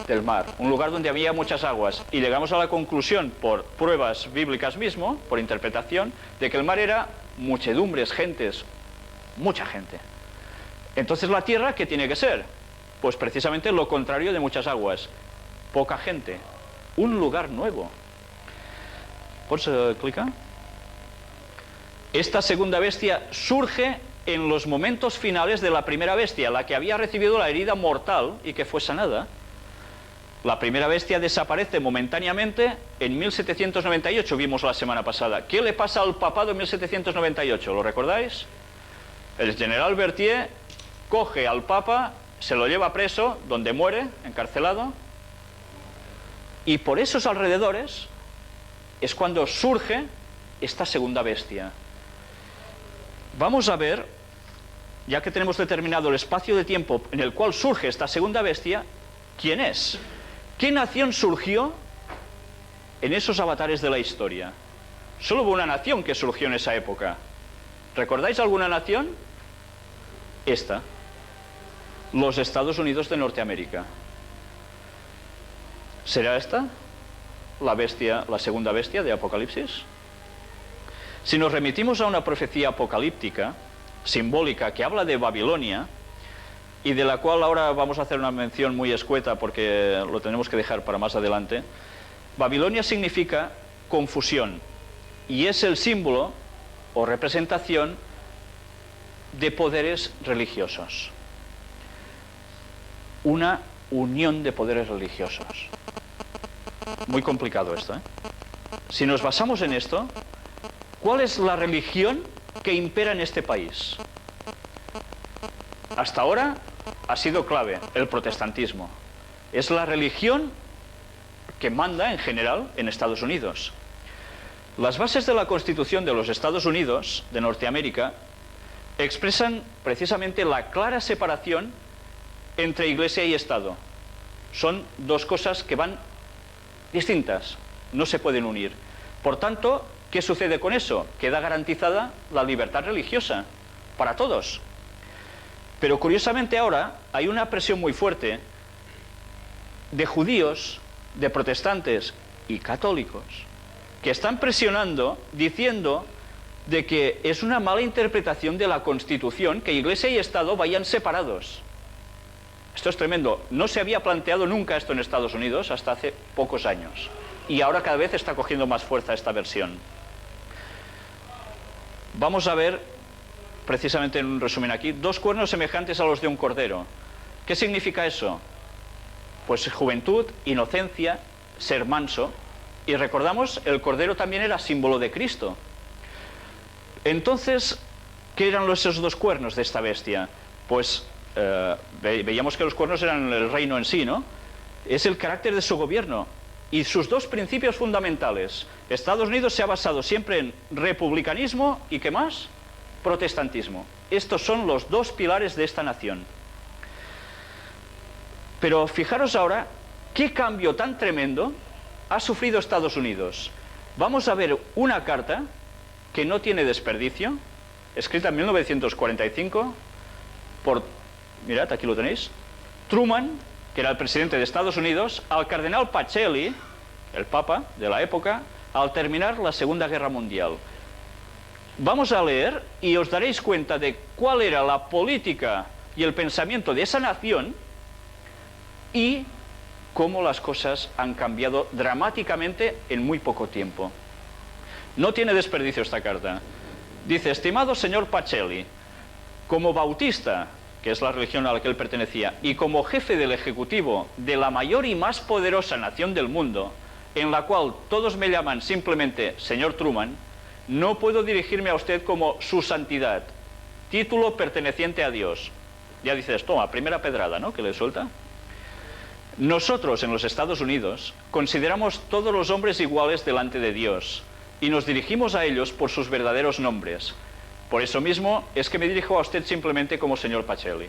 Del mar, un lugar donde había muchas aguas. Y llegamos a la conclusión, por pruebas bíblicas mismo, por interpretación, de que el mar era muchedumbres, gentes, mucha gente. Entonces la tierra, ¿qué tiene que ser? Pues precisamente lo contrario de muchas aguas, poca gente, un lugar nuevo. ¿Puedes clicar? Esta segunda bestia surge en los momentos finales de la primera bestia, la que había recibido la herida mortal y que fue sanada. La primera bestia desaparece momentáneamente en 1798, vimos la semana pasada. ¿Qué le pasa al papado en 1798? ¿Lo recordáis? El general Berthier coge al papa, se lo lleva preso, donde muere, encarcelado, y por esos alrededores es cuando surge esta segunda bestia. Vamos a ver, ya que tenemos determinado el espacio de tiempo en el cual surge esta segunda bestia, ¿quién es? ¿Qué nación surgió en esos avatares de la historia? Solo hubo una nación que surgió en esa época. ¿Recordáis alguna nación? Esta. Los Estados Unidos de Norteamérica. ¿Será esta la bestia, la segunda bestia de Apocalipsis? Si nos remitimos a una profecía apocalíptica, simbólica, que habla de Babilonia, y de la cual ahora vamos a hacer una mención muy escueta porque lo tenemos que dejar para más adelante, Babilonia significa confusión, y es el símbolo o representación de poderes religiosos. Una unión de poderes religiosos. Muy complicado esto, ¿eh? Si nos basamos en esto, ¿cuál es la religión que impera en este país? Hasta ahora ha sido clave el protestantismo. Es la religión que manda en general en Estados Unidos. Las bases de la Constitución de los Estados Unidos de Norteamérica expresan precisamente la clara separación entre Iglesia y Estado. Son dos cosas que van distintas, no se pueden unir. Por tanto, ¿qué sucede con eso? Queda garantizada la libertad religiosa para todos. Pero curiosamente ahora hay una presión muy fuerte de judíos, de protestantes y católicos que están presionando, diciendo de que es una mala interpretación de la Constitución que Iglesia y Estado vayan separados. Esto es tremendo. No se había planteado nunca esto en Estados Unidos hasta hace pocos años. Y ahora cada vez está cogiendo más fuerza esta versión. Vamos a ver, precisamente en un resumen aquí, dos cuernos semejantes a los de un cordero. ¿Qué significa eso? Pues juventud, inocencia, ser manso. Y recordamos, el cordero también era símbolo de Cristo. Entonces, ¿qué eran esos dos cuernos de esta bestia? Pues veíamos que los cuernos eran el reino en sí, ¿no? Es el carácter de su gobierno y sus dos principios fundamentales. Estados Unidos se ha basado siempre en republicanismo y ¿qué más? Protestantismo. Estos son los dos pilares de esta nación. Pero fijaros ahora qué cambio tan tremendo ha sufrido Estados Unidos. Vamos a ver una carta que no tiene desperdicio, escrita en 1945 por, mirad, aquí lo tenéis, Truman, que era el presidente de Estados Unidos, al cardenal Pacelli, el papa de la época, al terminar la Segunda Guerra Mundial. Vamos a leer y os daréis cuenta de cuál era la política y el pensamiento de esa nación y cómo las cosas han cambiado dramáticamente en muy poco tiempo. No tiene desperdicio esta carta. Dice, estimado señor Pacelli, como bautista, que es la religión a la que él pertenecía, y como jefe del ejecutivo de la mayor y más poderosa nación del mundo, en la cual todos me llaman simplemente señor Truman, no puedo dirigirme a usted como su santidad, título perteneciente a Dios. Ya dices, toma, primera pedrada, ¿no?, que le suelta. Nosotros en los Estados Unidos consideramos todos los hombres iguales delante de Dios y nos dirigimos a ellos por sus verdaderos nombres. Por eso mismo es que me dirijo a usted simplemente como señor Pacelli.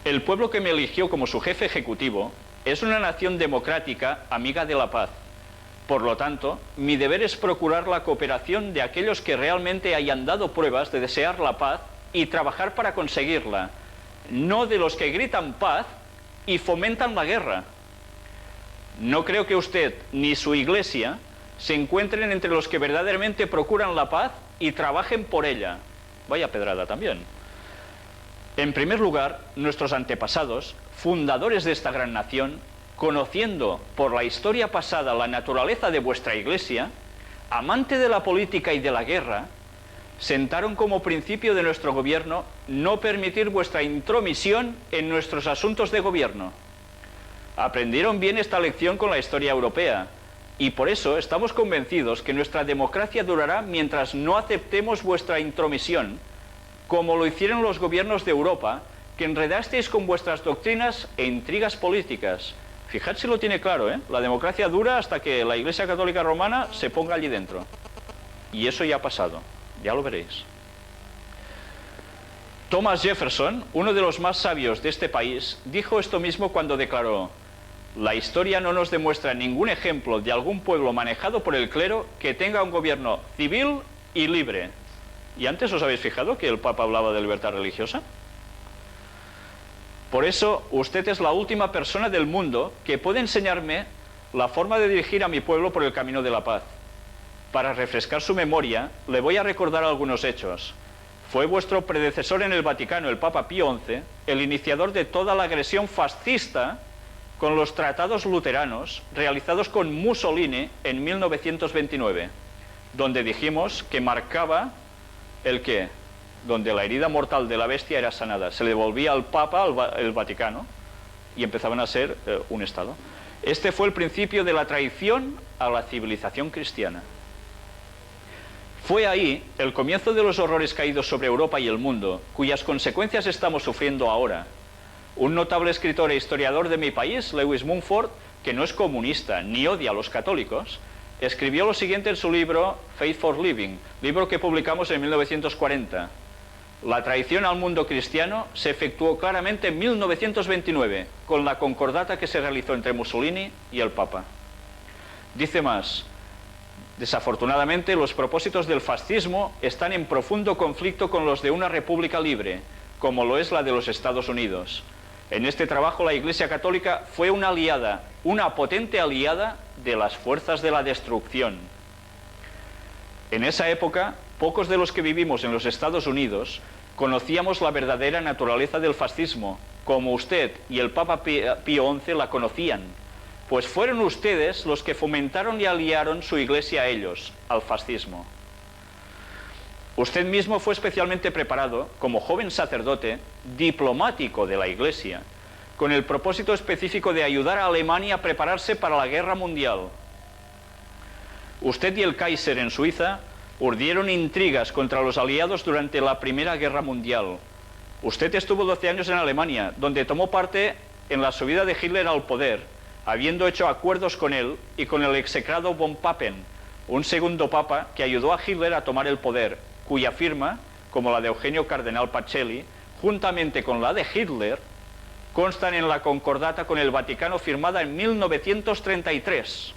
El pueblo que me eligió como su jefe ejecutivo es una nación democrática, amiga de la paz. Por lo tanto, mi deber es procurar la cooperación de aquellos que realmente hayan dado pruebas de desear la paz y trabajar para conseguirla, no de los que gritan paz y fomentan la guerra. No creo que usted ni su iglesia se encuentren entre los que verdaderamente procuran la paz y trabajen por ella. Vaya pedrada también. En primer lugar, nuestros antepasados, fundadores de esta gran nación, conociendo por la historia pasada la naturaleza de vuestra iglesia, amante de la política y de la guerra, sentaron como principio de nuestro gobierno no permitir vuestra intromisión en nuestros asuntos de gobierno. Aprendieron bien esta lección con la historia europea, y por eso estamos convencidos que nuestra democracia durará mientras no aceptemos vuestra intromisión, como lo hicieron los gobiernos de Europa, que enredasteis con vuestras doctrinas e intrigas políticas. Fijad si lo tiene claro, ¿eh? La democracia dura hasta que la Iglesia Católica Romana se ponga allí dentro. Y eso ya ha pasado, ya lo veréis. Thomas Jefferson, uno de los más sabios de este país, dijo esto mismo cuando declaró: la historia no nos demuestra ningún ejemplo de algún pueblo manejado por el clero que tenga un gobierno civil y libre. ¿Y antes os habéis fijado que el Papa hablaba de libertad religiosa? Por eso, usted es la última persona del mundo que puede enseñarme la forma de dirigir a mi pueblo por el camino de la paz. Para refrescar su memoria, le voy a recordar algunos hechos. Fue vuestro predecesor en el Vaticano, el Papa Pío XI, el iniciador de toda la agresión fascista con los tratados luteranos realizados con Mussolini en 1929, donde dijimos que marcaba el qué, donde la herida mortal de la bestia era sanada. Se le devolvía al Papa el Vaticano y empezaban a ser un Estado. Este fue el principio de la traición a la civilización cristiana. Fue ahí el comienzo de los horrores caídos sobre Europa y el mundo, cuyas consecuencias estamos sufriendo ahora. Un notable escritor e historiador de mi país, Lewis Mumford, que no es comunista ni odia a los católicos, escribió lo siguiente en su libro Faith for Living, libro que publicamos en 1940. La traición al mundo cristiano se efectuó claramente en 1929, con la concordata que se realizó entre Mussolini y el Papa. Dice más: desafortunadamente, los propósitos del fascismo están en profundo conflicto con los de una república libre, como lo es la de los Estados Unidos. En este trabajo la Iglesia Católica fue una aliada, una potente aliada de las fuerzas de la destrucción. En esa época, pocos de los que vivimos en los Estados Unidos conocíamos la verdadera naturaleza del fascismo, como usted y el Papa Pío XI la conocían, pues fueron ustedes los que fomentaron y aliaron su Iglesia a ellos, al fascismo. Usted mismo fue especialmente preparado, como joven sacerdote, diplomático de la Iglesia, con el propósito específico de ayudar a Alemania a prepararse para la guerra mundial. Usted y el Kaiser en Suiza urdieron intrigas contra los aliados durante la Primera Guerra Mundial. Usted estuvo 12 años en Alemania, donde tomó parte en la subida de Hitler al poder, habiendo hecho acuerdos con él y con el execrado von Papen, un segundo papa que ayudó a Hitler a tomar el poder, cuya firma, como la de Eugenio Cardenal Pacelli, juntamente con la de Hitler, constan en la concordata con el Vaticano firmada en 1933.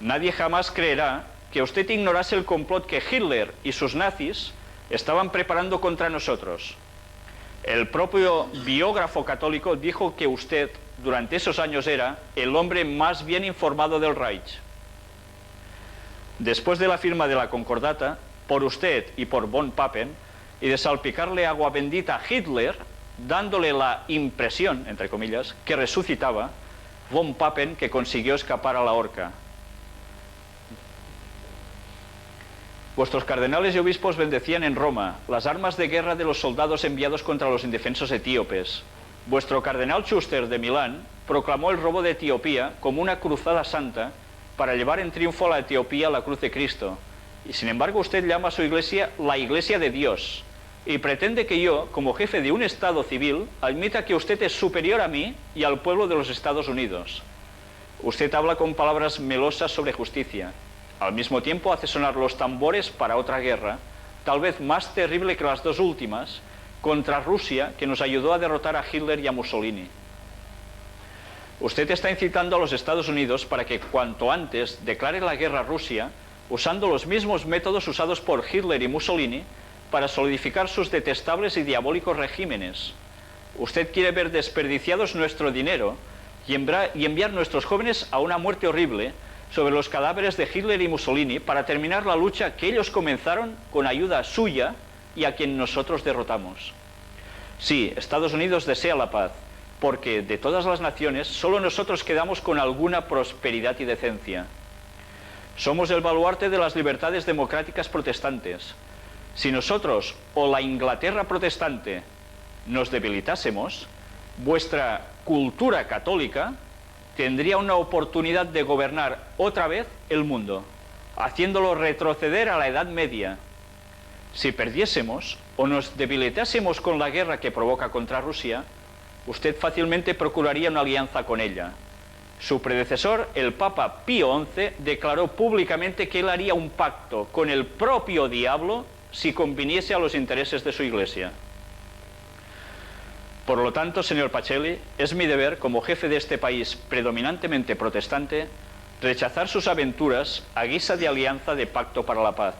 Nadie jamás creerá que usted ignorase el complot que Hitler y sus nazis estaban preparando contra nosotros. El propio biógrafo católico dijo que usted, durante esos años, era el hombre más bien informado del Reich. Después de la firma de la concordata, por usted y por von Papen, y de salpicarle agua bendita a Hitler, dándole la impresión, entre comillas, que resucitaba, von Papen, que consiguió escapar a la horca. Vuestros cardenales y obispos bendecían en Roma las armas de guerra de los soldados enviados contra los indefensos etíopes. Vuestro cardenal Schuster de Milán proclamó el robo de Etiopía como una cruzada santa para llevar en triunfo a la Etiopía a la cruz de Cristo. Y sin embargo usted llama a su iglesia la Iglesia de Dios y pretende que yo, como jefe de un Estado civil, admita que usted es superior a mí y al pueblo de los Estados Unidos. Usted habla con palabras melosas sobre justicia. Al mismo tiempo hace sonar los tambores para otra guerra, tal vez más terrible que las dos últimas, contra Rusia, que nos ayudó a derrotar a Hitler y a Mussolini. Usted está incitando a los Estados Unidos para que cuanto antes declare la guerra a Rusia, usando los mismos métodos usados por Hitler y Mussolini para solidificar sus detestables y diabólicos regímenes. Usted quiere ver desperdiciados nuestro dinero y enviar nuestros jóvenes a una muerte horrible sobre los cadáveres de Hitler y Mussolini para terminar la lucha que ellos comenzaron con ayuda suya y a quien nosotros derrotamos. Sí, Estados Unidos desea la paz, porque de todas las naciones solo nosotros quedamos con alguna prosperidad y decencia. Somos el baluarte de las libertades democráticas protestantes. Si nosotros o la Inglaterra protestante nos debilitásemos, vuestra cultura católica tendría una oportunidad de gobernar otra vez el mundo, haciéndolo retroceder a la Edad Media. Si perdiésemos o nos debilitásemos con la guerra que provoca contra Rusia, usted fácilmente procuraría una alianza con ella. Su predecesor, el Papa Pío XI, declaró públicamente que él haría un pacto con el propio diablo si conviniese a los intereses de su iglesia. Por lo tanto, señor Pacelli, es mi deber, como jefe de este país predominantemente protestante, rechazar sus aventuras a guisa de alianza de pacto para la paz.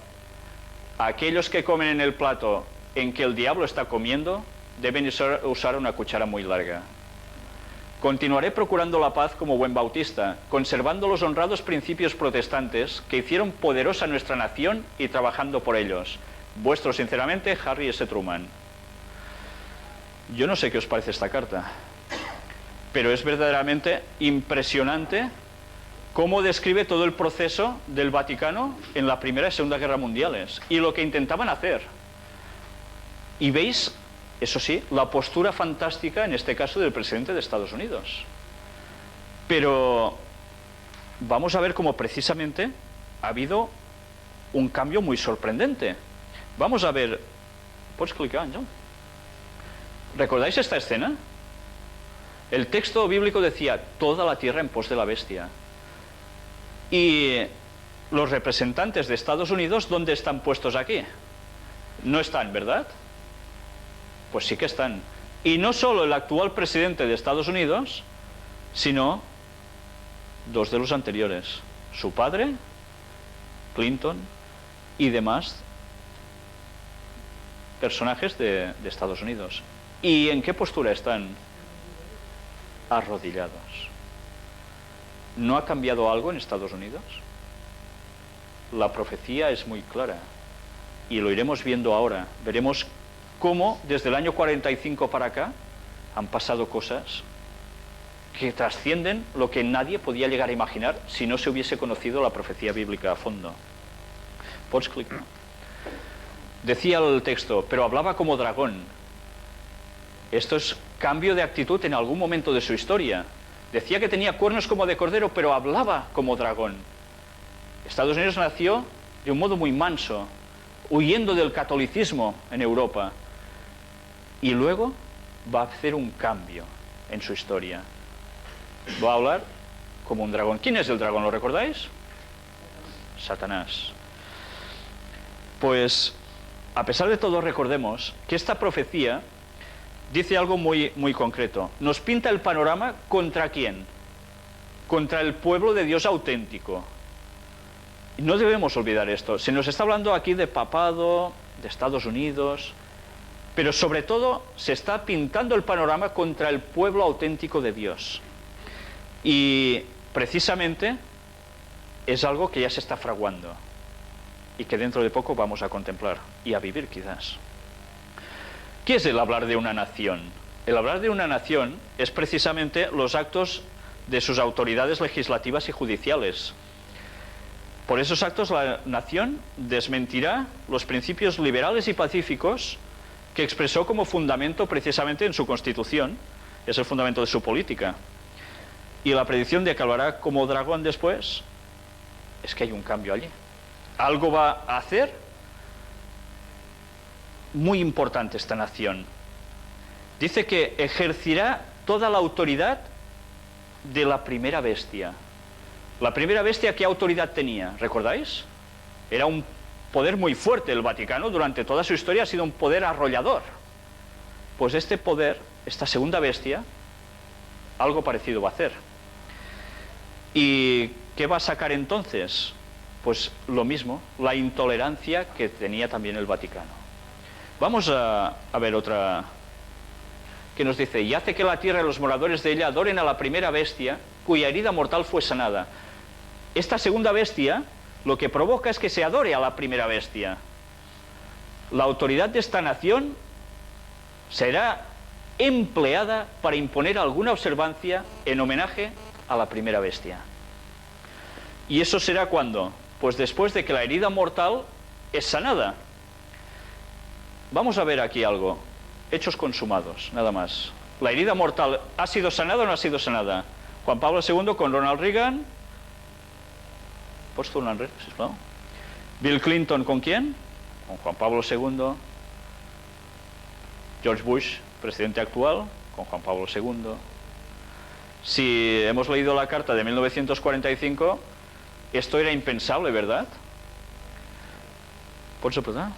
Aquellos que comen en el plato en que el diablo está comiendo deben usar una cuchara muy larga. Continuaré procurando la paz como buen bautista, conservando los honrados principios protestantes que hicieron poderosa nuestra nación y trabajando por ellos. Vuestro sinceramente, Harry S. Truman. Yo no sé qué os parece esta carta, pero es verdaderamente impresionante cómo describe todo el proceso del Vaticano en la Primera y Segunda Guerra Mundiales y lo que intentaban hacer. Y veis, eso sí, la postura fantástica, en este caso, del presidente de Estados Unidos. Pero vamos a ver cómo precisamente ha habido un cambio muy sorprendente. Vamos a ver... ¿Puedes clicar, Ángel? ¿Recordáis esta escena? El texto bíblico decía, toda la tierra en pos de la bestia. Y los representantes de Estados Unidos, ¿dónde están puestos aquí? No están, ¿verdad? Pues sí que están. Y no solo el actual presidente de Estados Unidos, sino dos de los anteriores. Su padre, Clinton, y demás personajes de Estados Unidos. ¿Y en qué postura están? Arrodillados. ¿No ha cambiado algo en Estados Unidos? La profecía es muy clara y lo iremos viendo ahora. Veremos cómo desde el año 45 para acá han pasado cosas que trascienden lo que nadie podía llegar a imaginar si no se hubiese conocido la profecía bíblica a fondo. ¿Puedes clicar? Decía el texto, pero hablaba como dragón. Esto es cambio de actitud en algún momento de su historia. Decía que tenía cuernos como de cordero, pero hablaba como dragón. Estados Unidos nació de un modo muy manso, huyendo del catolicismo en Europa. Y luego va a hacer un cambio en su historia. Va a hablar como un dragón. ¿Quién es el dragón? ¿Lo recordáis? Satanás. Pues, a pesar de todo, recordemos que esta profecía dice algo muy concreto. Nos pinta el panorama ¿contra quién? Contra el pueblo de Dios auténtico. Y no debemos olvidar esto. Se nos está hablando aquí de papado, de Estados Unidos, pero sobre todo se está pintando el panorama contra el pueblo auténtico de Dios. Y precisamente es algo que ya se está fraguando y que dentro de poco vamos a contemplar y a vivir quizás. ¿Qué es el hablar de una nación? El hablar de una nación es precisamente los actos de sus autoridades legislativas y judiciales. Por esos actos la nación desmentirá los principios liberales y pacíficos que expresó como fundamento precisamente en su Constitución, es el fundamento de su política. Y la predicción de que hablará como dragón después, es que hay un cambio allí. Algo va a hacer muy importante esta nación. Dice que ejercerá toda la autoridad de la primera bestia. La primera bestia, ¿qué autoridad tenía? ¿Recordáis? Era un poder muy fuerte. El Vaticano durante toda su historia ha sido un poder arrollador. Pues este poder, esta segunda bestia, algo parecido va a hacer. ¿Y qué va a sacar entonces? Pues lo mismo, la intolerancia que tenía también el Vaticano. Vamos a ver otra que nos dice: y hace que la tierra y los moradores de ella adoren a la primera bestia, cuya herida mortal fue sanada. Esta segunda bestia lo que provoca es que se adore a la primera bestia. La autoridad de esta nación será empleada para imponer alguna observancia en homenaje a la primera bestia. ¿Y eso será cuándo? Pues después de que la herida mortal es sanada. Vamos a ver aquí algo. Hechos consumados, nada más. La herida mortal, ¿ha sido sanada o no ha sido sanada? Juan Pablo II con Ronald Reagan. ¿Pots tornar enrere, sisplau? Bill Clinton, ¿con quién? Con Juan Pablo II. George Bush, presidente actual, con Juan Pablo II. Si hemos leído la carta de 1945, esto era impensable, ¿verdad? ¿Pots apretar?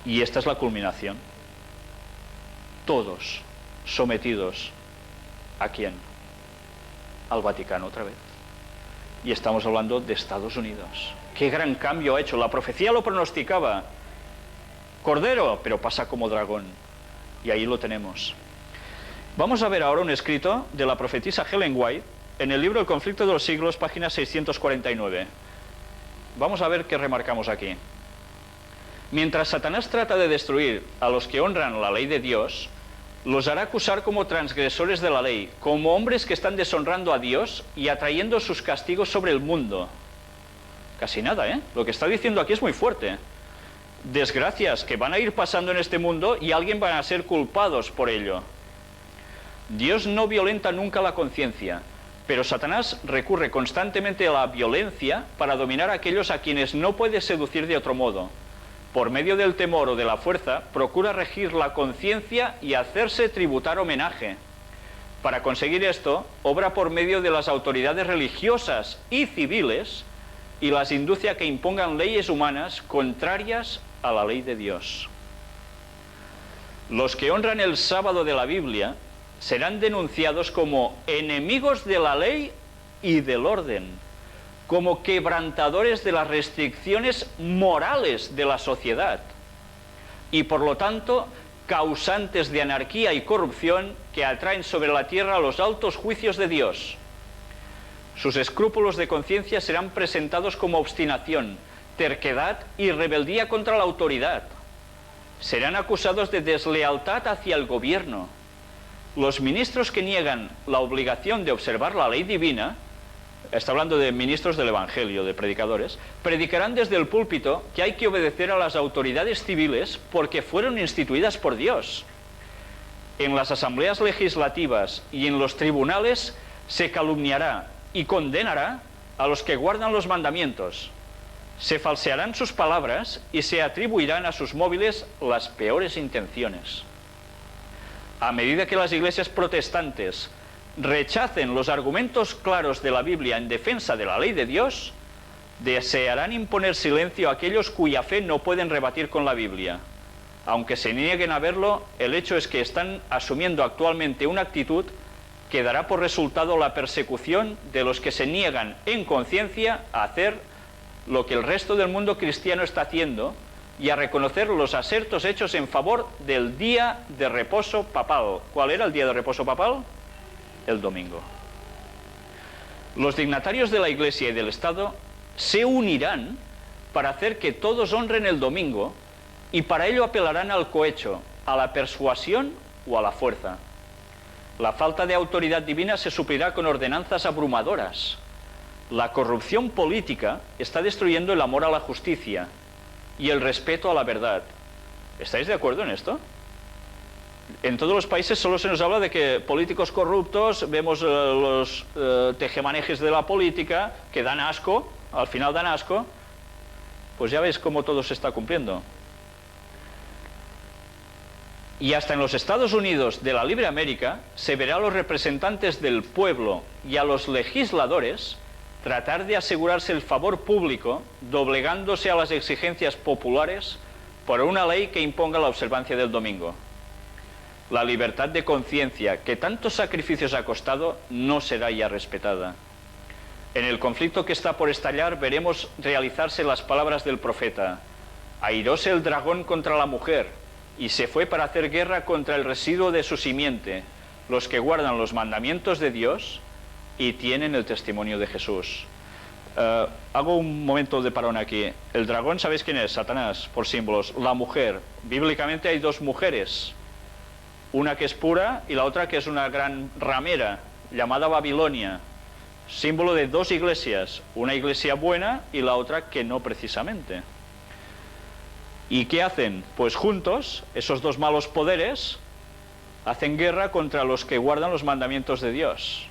Y esta es la culminación. Todos sometidos ¿a quién? Al Vaticano otra vez. Y estamos hablando de Estados Unidos. ¡Qué gran cambio ha hecho! La profecía lo pronosticaba. Cordero, pero pasa como dragón. Y ahí lo tenemos. Vamos a ver ahora un escrito de la profetisa Ellen White en el libro El conflicto de los siglos, página 649. Vamos a ver qué remarcamos aquí. Mientras Satanás trata de destruir a los que honran la ley de Dios, los hará acusar como transgresores de la ley, como hombres que están deshonrando a Dios y atrayendo sus castigos sobre el mundo. Casi nada, ¿eh? Lo que está diciendo aquí es muy fuerte. Desgracias que van a ir pasando en este mundo y alguien van a ser culpados por ello. Dios no violenta nunca la conciencia, pero Satanás recurre constantemente a la violencia para dominar a aquellos a quienes no puede seducir de otro modo. Por medio del temor o de la fuerza, procura regir la conciencia y hacerse tributar homenaje. Para conseguir esto, obra por medio de las autoridades religiosas y civiles y las induce a que impongan leyes humanas contrarias a la ley de Dios. Los que honran el sábado de la Biblia serán denunciados como enemigos de la ley y del orden, como quebrantadores de las restricciones morales de la sociedad y por lo tanto causantes de anarquía y corrupción que atraen sobre la tierra los altos juicios de Dios. Sus escrúpulos de conciencia serán presentados como obstinación, terquedad y rebeldía contra la autoridad. Serán acusados de deslealtad hacia el gobierno. Los ministros que niegan la obligación de observar la ley divina, está hablando de ministros del Evangelio, de predicadores, predicarán desde el púlpito que hay que obedecer a las autoridades civiles porque fueron instituidas por Dios. En las asambleas legislativas y en los tribunales se calumniará y condenará a los que guardan los mandamientos. Se falsearán sus palabras y se atribuirán a sus móviles las peores intenciones. A medida que las iglesias protestantes rechacen los argumentos claros de la Biblia en defensa de la ley de Dios, desearán imponer silencio a aquellos cuya fe no pueden rebatir con la Biblia. Aunque se nieguen a verlo, el hecho es que están asumiendo actualmente una actitud que dará por resultado la persecución de los que se niegan en conciencia a hacer lo que el resto del mundo cristiano está haciendo y a reconocer los asertos hechos en favor del día de reposo papal. ¿Cuál era el día de reposo papal? El domingo. Los dignatarios de la Iglesia y del Estado se unirán para hacer que todos honren el domingo y para ello apelarán al cohecho, a la persuasión o a la fuerza. La falta de autoridad divina se suplirá con ordenanzas abrumadoras. La corrupción política está destruyendo el amor a la justicia y el respeto a la verdad. ¿Estáis de acuerdo en esto? En todos los países solo se nos habla de que políticos corruptos, vemos los tejemanejes de la política que dan asco, al final dan asco. Pues ya veis cómo todo se está cumpliendo. Y hasta en los Estados Unidos de la libre América se verá a los representantes del pueblo y a los legisladores tratar de asegurarse el favor público doblegándose a las exigencias populares por una ley que imponga la observancia del domingo. La libertad de conciencia que tantos sacrificios ha costado no será ya respetada. En el conflicto que está por estallar veremos realizarse las palabras del profeta: airóse el dragón contra la mujer y se fue para hacer guerra contra el residuo de su simiente, los que guardan los mandamientos de Dios y tienen el testimonio de Jesús. Hago un momento de parón aquí. El dragón, ¿sabéis quién es? Satanás, por símbolos. La mujer. Bíblicamente hay dos mujeres. Una que es pura y la otra que es una gran ramera, llamada Babilonia. Símbolo de dos iglesias. Una iglesia buena y la otra que no precisamente. ¿Y qué hacen? Pues juntos, esos dos malos poderes hacen guerra contra los que guardan los mandamientos de Dios.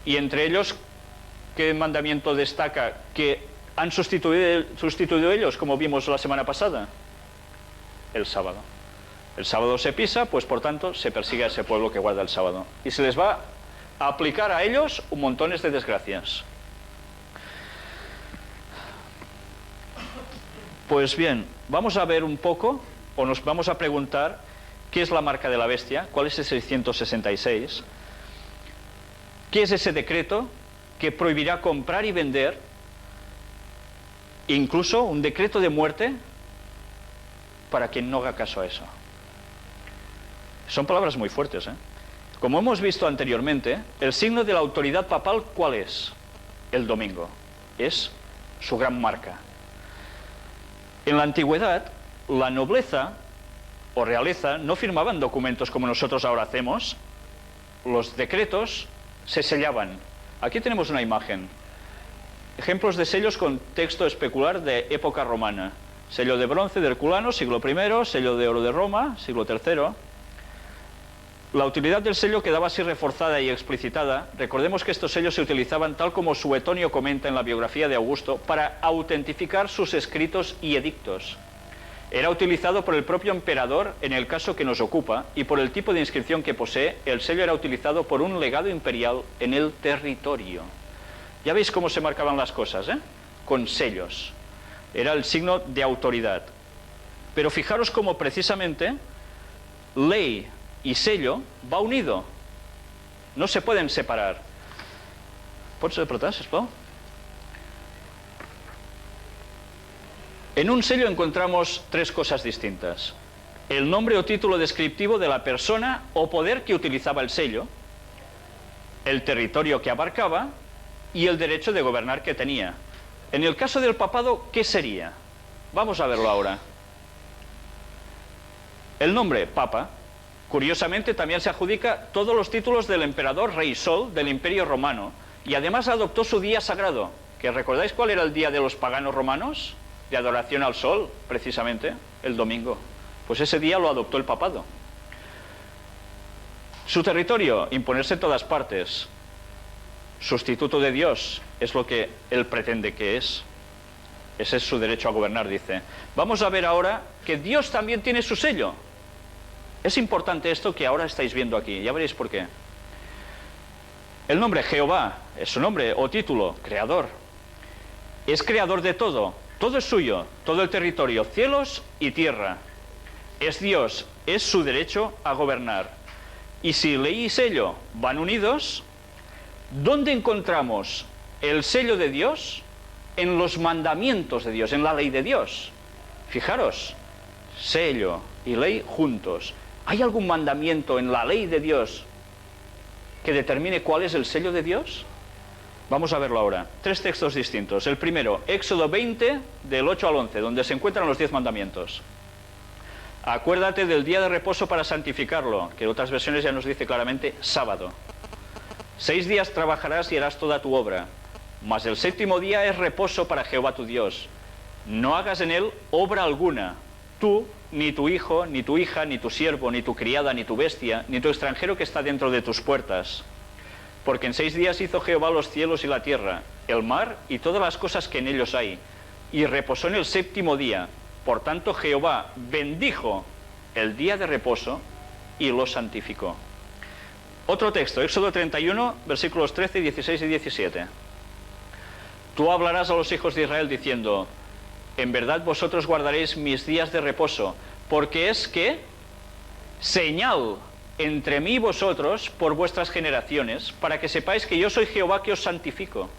Y entre ellos, ¿qué mandamiento destaca que han sustituido ellos, como vimos la semana pasada? El sábado. El sábado se pisa, pues por tanto se persigue a ese pueblo que guarda el sábado. Y se les va a aplicar a ellos un montones de desgracias. Pues bien, vamos a ver un poco, o nos vamos a preguntar, ¿qué es la marca de la bestia? ¿Cuál es el 666? ¿Qué es ese decreto que prohibirá comprar y vender? Incluso un decreto de muerte para quien no haga caso a eso. Son palabras muy fuertes, ¿eh? Como hemos visto anteriormente, el signo de la autoridad papal, ¿cuál es? El domingo. Es su gran marca. En la antigüedad, la nobleza o realeza no firmaban documentos como nosotros ahora hacemos. Los decretos se sellaban. Aquí tenemos una imagen. Ejemplos de sellos con texto especular de época romana. Sello de bronce de Herculano, siglo I, sello de oro de Roma, siglo III. La utilidad del sello quedaba así reforzada y explicitada. Recordemos que estos sellos se utilizaban, tal como Suetonio comenta en la biografía de Augusto, para autentificar sus escritos y edictos. Era utilizado por el propio emperador en el caso que nos ocupa, y por el tipo de inscripción que posee, el sello era utilizado por un legado imperial en el territorio. Ya veis cómo se marcaban las cosas, ¿eh? Con sellos. Era el signo de autoridad. Pero fijaros cómo precisamente ley y sello va unido. No se pueden separar. ¿Pots apretar, sisplau? En un sello encontramos tres cosas distintas: el nombre o título descriptivo de la persona o poder que utilizaba el sello, el territorio que abarcaba y el derecho de gobernar que tenía. En el caso del papado, ¿qué sería? Vamos a verlo ahora. El nombre, Papa, curiosamente también se adjudica todos los títulos del emperador Rey Sol del Imperio Romano, y además adoptó su día sagrado, que ¿recordáis cuál era el día de los paganos romanos? De adoración al sol, precisamente, el domingo. Pues ese día lo adoptó el papado. Su territorio, imponerse en todas partes. Sustituto de Dios, es lo que él pretende que es. Ese es su derecho a gobernar, dice. Vamos a ver ahora que Dios también tiene su sello. Es importante esto que ahora estáis viendo aquí, ya veréis por qué. El nombre Jehová es su nombre o título, creador. Es creador de todo, todo es suyo, todo el territorio, cielos y tierra. Es Dios, es su derecho a gobernar. Y si ley y sello van unidos, ¿dónde encontramos el sello de Dios? En los mandamientos de Dios, en la ley de Dios. Fijaros, sello y ley juntos. ¿Hay algún mandamiento en la ley de Dios que determine cuál es el sello de Dios? Vamos a verlo ahora. Tres textos distintos. El primero, Éxodo 20, del 8 al 11, donde se encuentran los 10 mandamientos. Acuérdate del día de reposo para santificarlo, que en otras versiones ya nos dice claramente sábado. 6 días trabajarás y harás toda tu obra. mas el séptimo día es reposo para Jehová tu Dios. No hagas en él obra alguna, tú, ni tu hijo, ni tu hija, ni tu siervo, ni tu criada, ni tu bestia, ni tu extranjero que está dentro de tus puertas. Porque en 6 días hizo Jehová los cielos y la tierra, el mar y todas las cosas que en ellos hay, y reposó en el séptimo día. Por tanto Jehová bendijo el día de reposo y lo santificó. Otro texto, Éxodo 31, versículos 13, 16 y 17. Tú hablarás a los hijos de Israel diciendo: en verdad vosotros guardaréis mis días de reposo, porque es que señal entre mí y vosotros por vuestras generaciones, para que sepáis que yo soy Jehová que os santifico.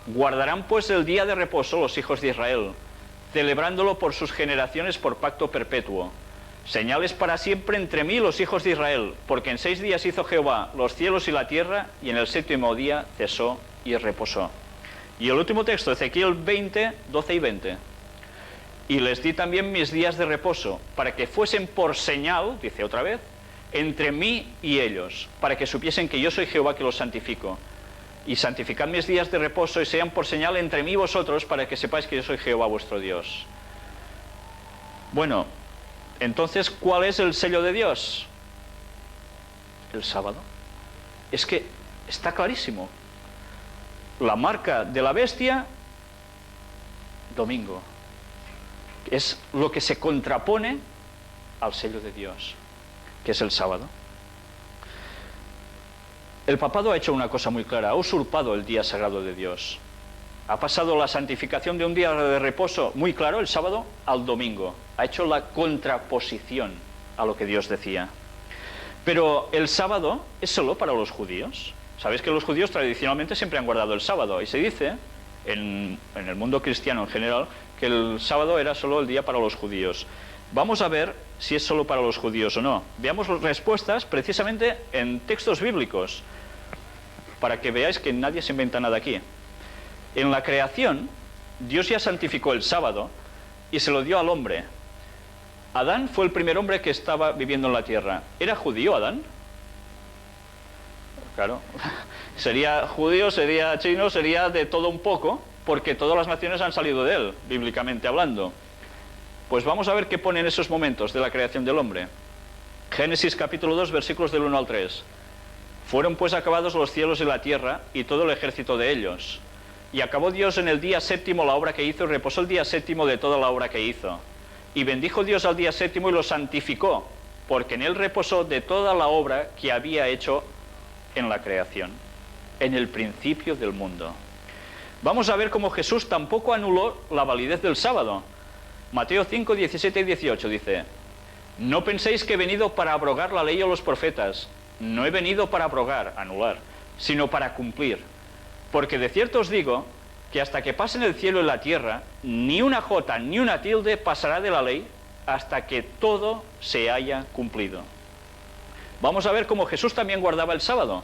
Guardarán pues el día de reposo los hijos de Israel, celebrándolo por sus generaciones por pacto perpetuo. Señales para siempre entre mí y los hijos de Israel, porque en 6 días hizo Jehová los cielos y la tierra, y en el séptimo día cesó y reposó. Y el último texto, Ezequiel 20, 12 y 20. Y les di también mis días de reposo, para que fuesen por señal, dice otra vez, entre mí y ellos, para que supiesen que yo soy Jehová que los santifico. Y santificad mis días de reposo y sean por señal entre mí y vosotros, para que sepáis que yo soy Jehová vuestro Dios. Bueno, entonces, ¿cuál es el sello de Dios? El sábado. Es que está clarísimo. La marca de la bestia, domingo. Es lo que se contrapone al sello de Dios, que es el sábado. El papado ha hecho una cosa muy clara, ha usurpado el día sagrado de Dios. Ha pasado la santificación de un día de reposo muy claro, el sábado, al domingo. Ha hecho la contraposición a lo que Dios decía. Pero el sábado es solo para los judíos. Sabéis que los judíos tradicionalmente siempre han guardado el sábado, y se dice, en el mundo cristiano en general, que el sábado era solo el día para los judíos. Vamos a ver si es solo para los judíos o no. Veamos las respuestas precisamente en textos bíblicos, para que veáis que nadie se inventa nada aquí. En la creación, Dios ya santificó el sábado y se lo dio al hombre. Adán fue el primer hombre que estaba viviendo en la tierra. ¿Era judío Adán? Claro, sería judío, sería chino, sería de todo un poco, porque todas las naciones han salido de él, bíblicamente hablando. Pues vamos a ver qué pone en esos momentos de la creación del hombre. Génesis capítulo 2, versículos del 1 al 3. Fueron pues acabados los cielos y la tierra, y todo el ejército de ellos. Y acabó Dios en el día séptimo la obra que hizo, y reposó el día séptimo de toda la obra que hizo. Y bendijo Dios al día séptimo y lo santificó, porque en él reposó de toda la obra que había hecho en la creación, en el principio del mundo. Vamos a ver cómo Jesús tampoco anuló la validez del sábado. Mateo 5, 17 y 18 dice: no penséis que he venido para abrogar la ley o los profetas. No he venido para abrogar, anular, sino para cumplir. Porque de cierto os digo que hasta que pasen el cielo y la tierra, ni una jota ni una tilde pasará de la ley hasta que todo se haya cumplido. Vamos a ver cómo Jesús también guardaba el sábado.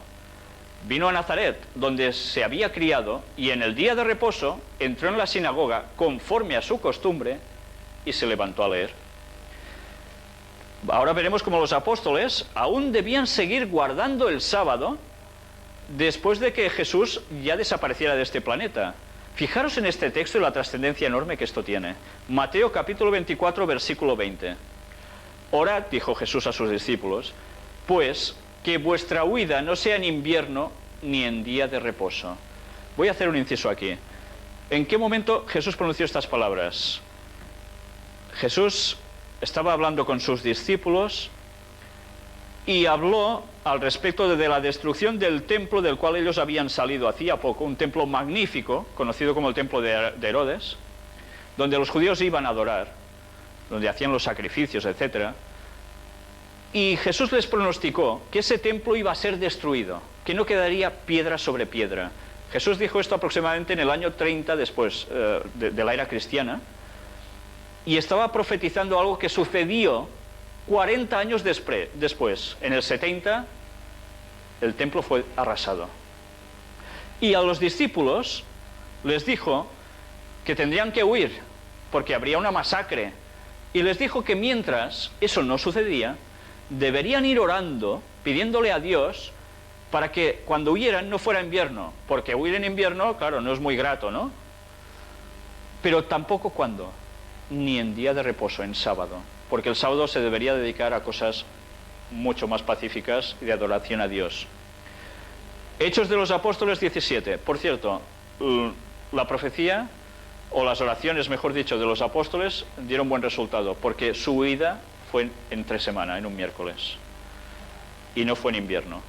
Vino a Nazaret, donde se había criado, y en el día de reposo entró en la sinagoga conforme a su costumbre y se levantó a leer. Ahora veremos cómo los apóstoles aún debían seguir guardando el sábado después de que Jesús ya desapareciera de este planeta. Fijaros en este texto y la trascendencia enorme que esto tiene. Mateo capítulo 24, versículo 20. Orad, dijo Jesús a sus discípulos, pues que vuestra huida no sea en invierno ni en día de reposo. Voy a hacer un inciso aquí. ¿En qué momento Jesús pronunció estas palabras? Jesús estaba hablando con sus discípulos y habló al respecto de la destrucción del templo del cual ellos habían salido hacía poco, un templo magnífico, conocido como el templo de Herodes, donde los judíos iban a adorar, donde hacían los sacrificios, etc. Y Jesús les pronosticó que ese templo iba a ser destruido, que no quedaría piedra sobre piedra. Jesús dijo esto aproximadamente en el año 30 después de la era cristiana, y estaba profetizando algo que sucedió 40 años después. En el 70 el templo fue arrasado. Y a los discípulos les dijo que tendrían que huir porque habría una masacre. Y les dijo que mientras eso no sucedía, deberían ir orando, pidiéndole a Dios para que cuando huyeran no fuera invierno, porque huir en invierno, claro, no es muy grato, ¿no? Pero tampoco cuando, ni en día de reposo, en sábado, porque el sábado se debería dedicar a cosas mucho más pacíficas y de adoración a Dios. Hechos de los Apóstoles 17. Por cierto, la profecía, o las oraciones, mejor dicho, de los apóstoles dieron buen resultado, porque su huida fue entre semana, en un miércoles, y no fue en invierno.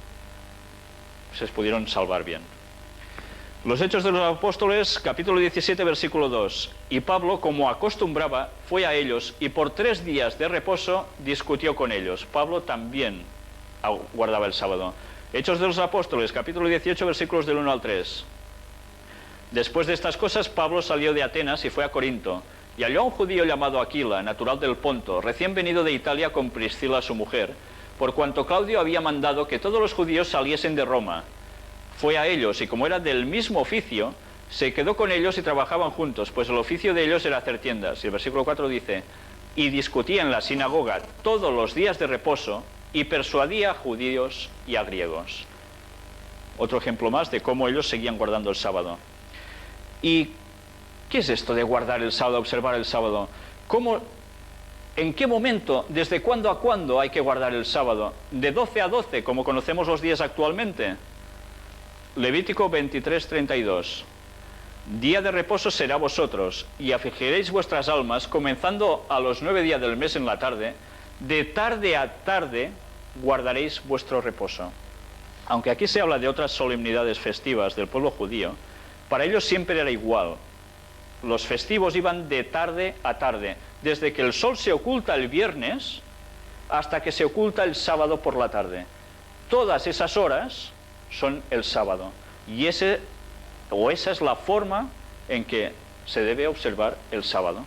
Se pudieron salvar bien. Los Hechos de los Apóstoles, capítulo 17, versículo 2. Y Pablo, como acostumbraba, fue a ellos, y por 3 días de reposo discutió con ellos. Pablo también guardaba el sábado. Hechos de los Apóstoles, capítulo 18, versículos del 1 al 3. Después de estas cosas, Pablo salió de Atenas y fue a Corinto, y halló a un judío llamado Aquila, natural del Ponto, recién venido de Italia con Priscila su mujer, por cuanto Claudio había mandado que todos los judíos saliesen de Roma. Fue a ellos, y como era del mismo oficio, se quedó con ellos y trabajaban juntos, pues el oficio de ellos era hacer tiendas. Y el versículo 4 dice, y discutía en la sinagoga todos los días de reposo, y persuadía a judíos y a griegos. Otro ejemplo más de cómo ellos seguían guardando el sábado. ¿Y qué es esto de guardar el sábado, observar el sábado? ¿En qué momento, desde cuándo a cuándo hay que guardar el sábado? ¿De 12 a 12, como conocemos los días actualmente? Levítico 23, 32. Día de reposo será vosotros, y afligiréis vuestras almas, comenzando a los 9 días del mes en la tarde, de tarde a tarde guardaréis vuestro reposo. Aunque aquí se habla de otras solemnidades festivas del pueblo judío, para ellos siempre era igual. Los festivos iban de tarde a tarde, desde que el sol se oculta el viernes hasta que se oculta el sábado por la tarde. Todas esas horas son el sábado, y esa es la forma en que se debe observar el sábado.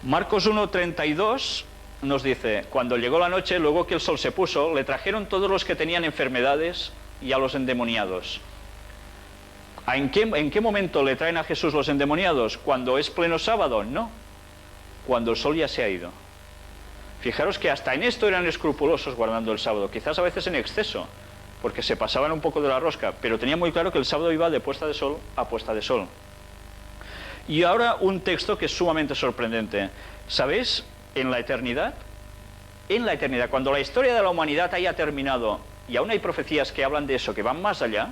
Marcos 1:32 nos dice, cuando llegó la noche, luego que el sol se puso, le trajeron todos los que tenían enfermedades y a los endemoniados. ¿En qué momento le traen a Jesús los endemoniados? ¿Cuando es pleno sábado? No, cuando el sol ya se ha ido. Fijaros que hasta en esto eran escrupulosos guardando el sábado, quizás a veces en exceso, porque se pasaban un poco de la rosca, pero tenían muy claro que el sábado iba de puesta de sol a puesta de sol. Y ahora un texto que es sumamente sorprendente. ¿Sabéis? En la eternidad, cuando la historia de la humanidad haya terminado, y aún hay profecías que hablan de eso, que van más allá,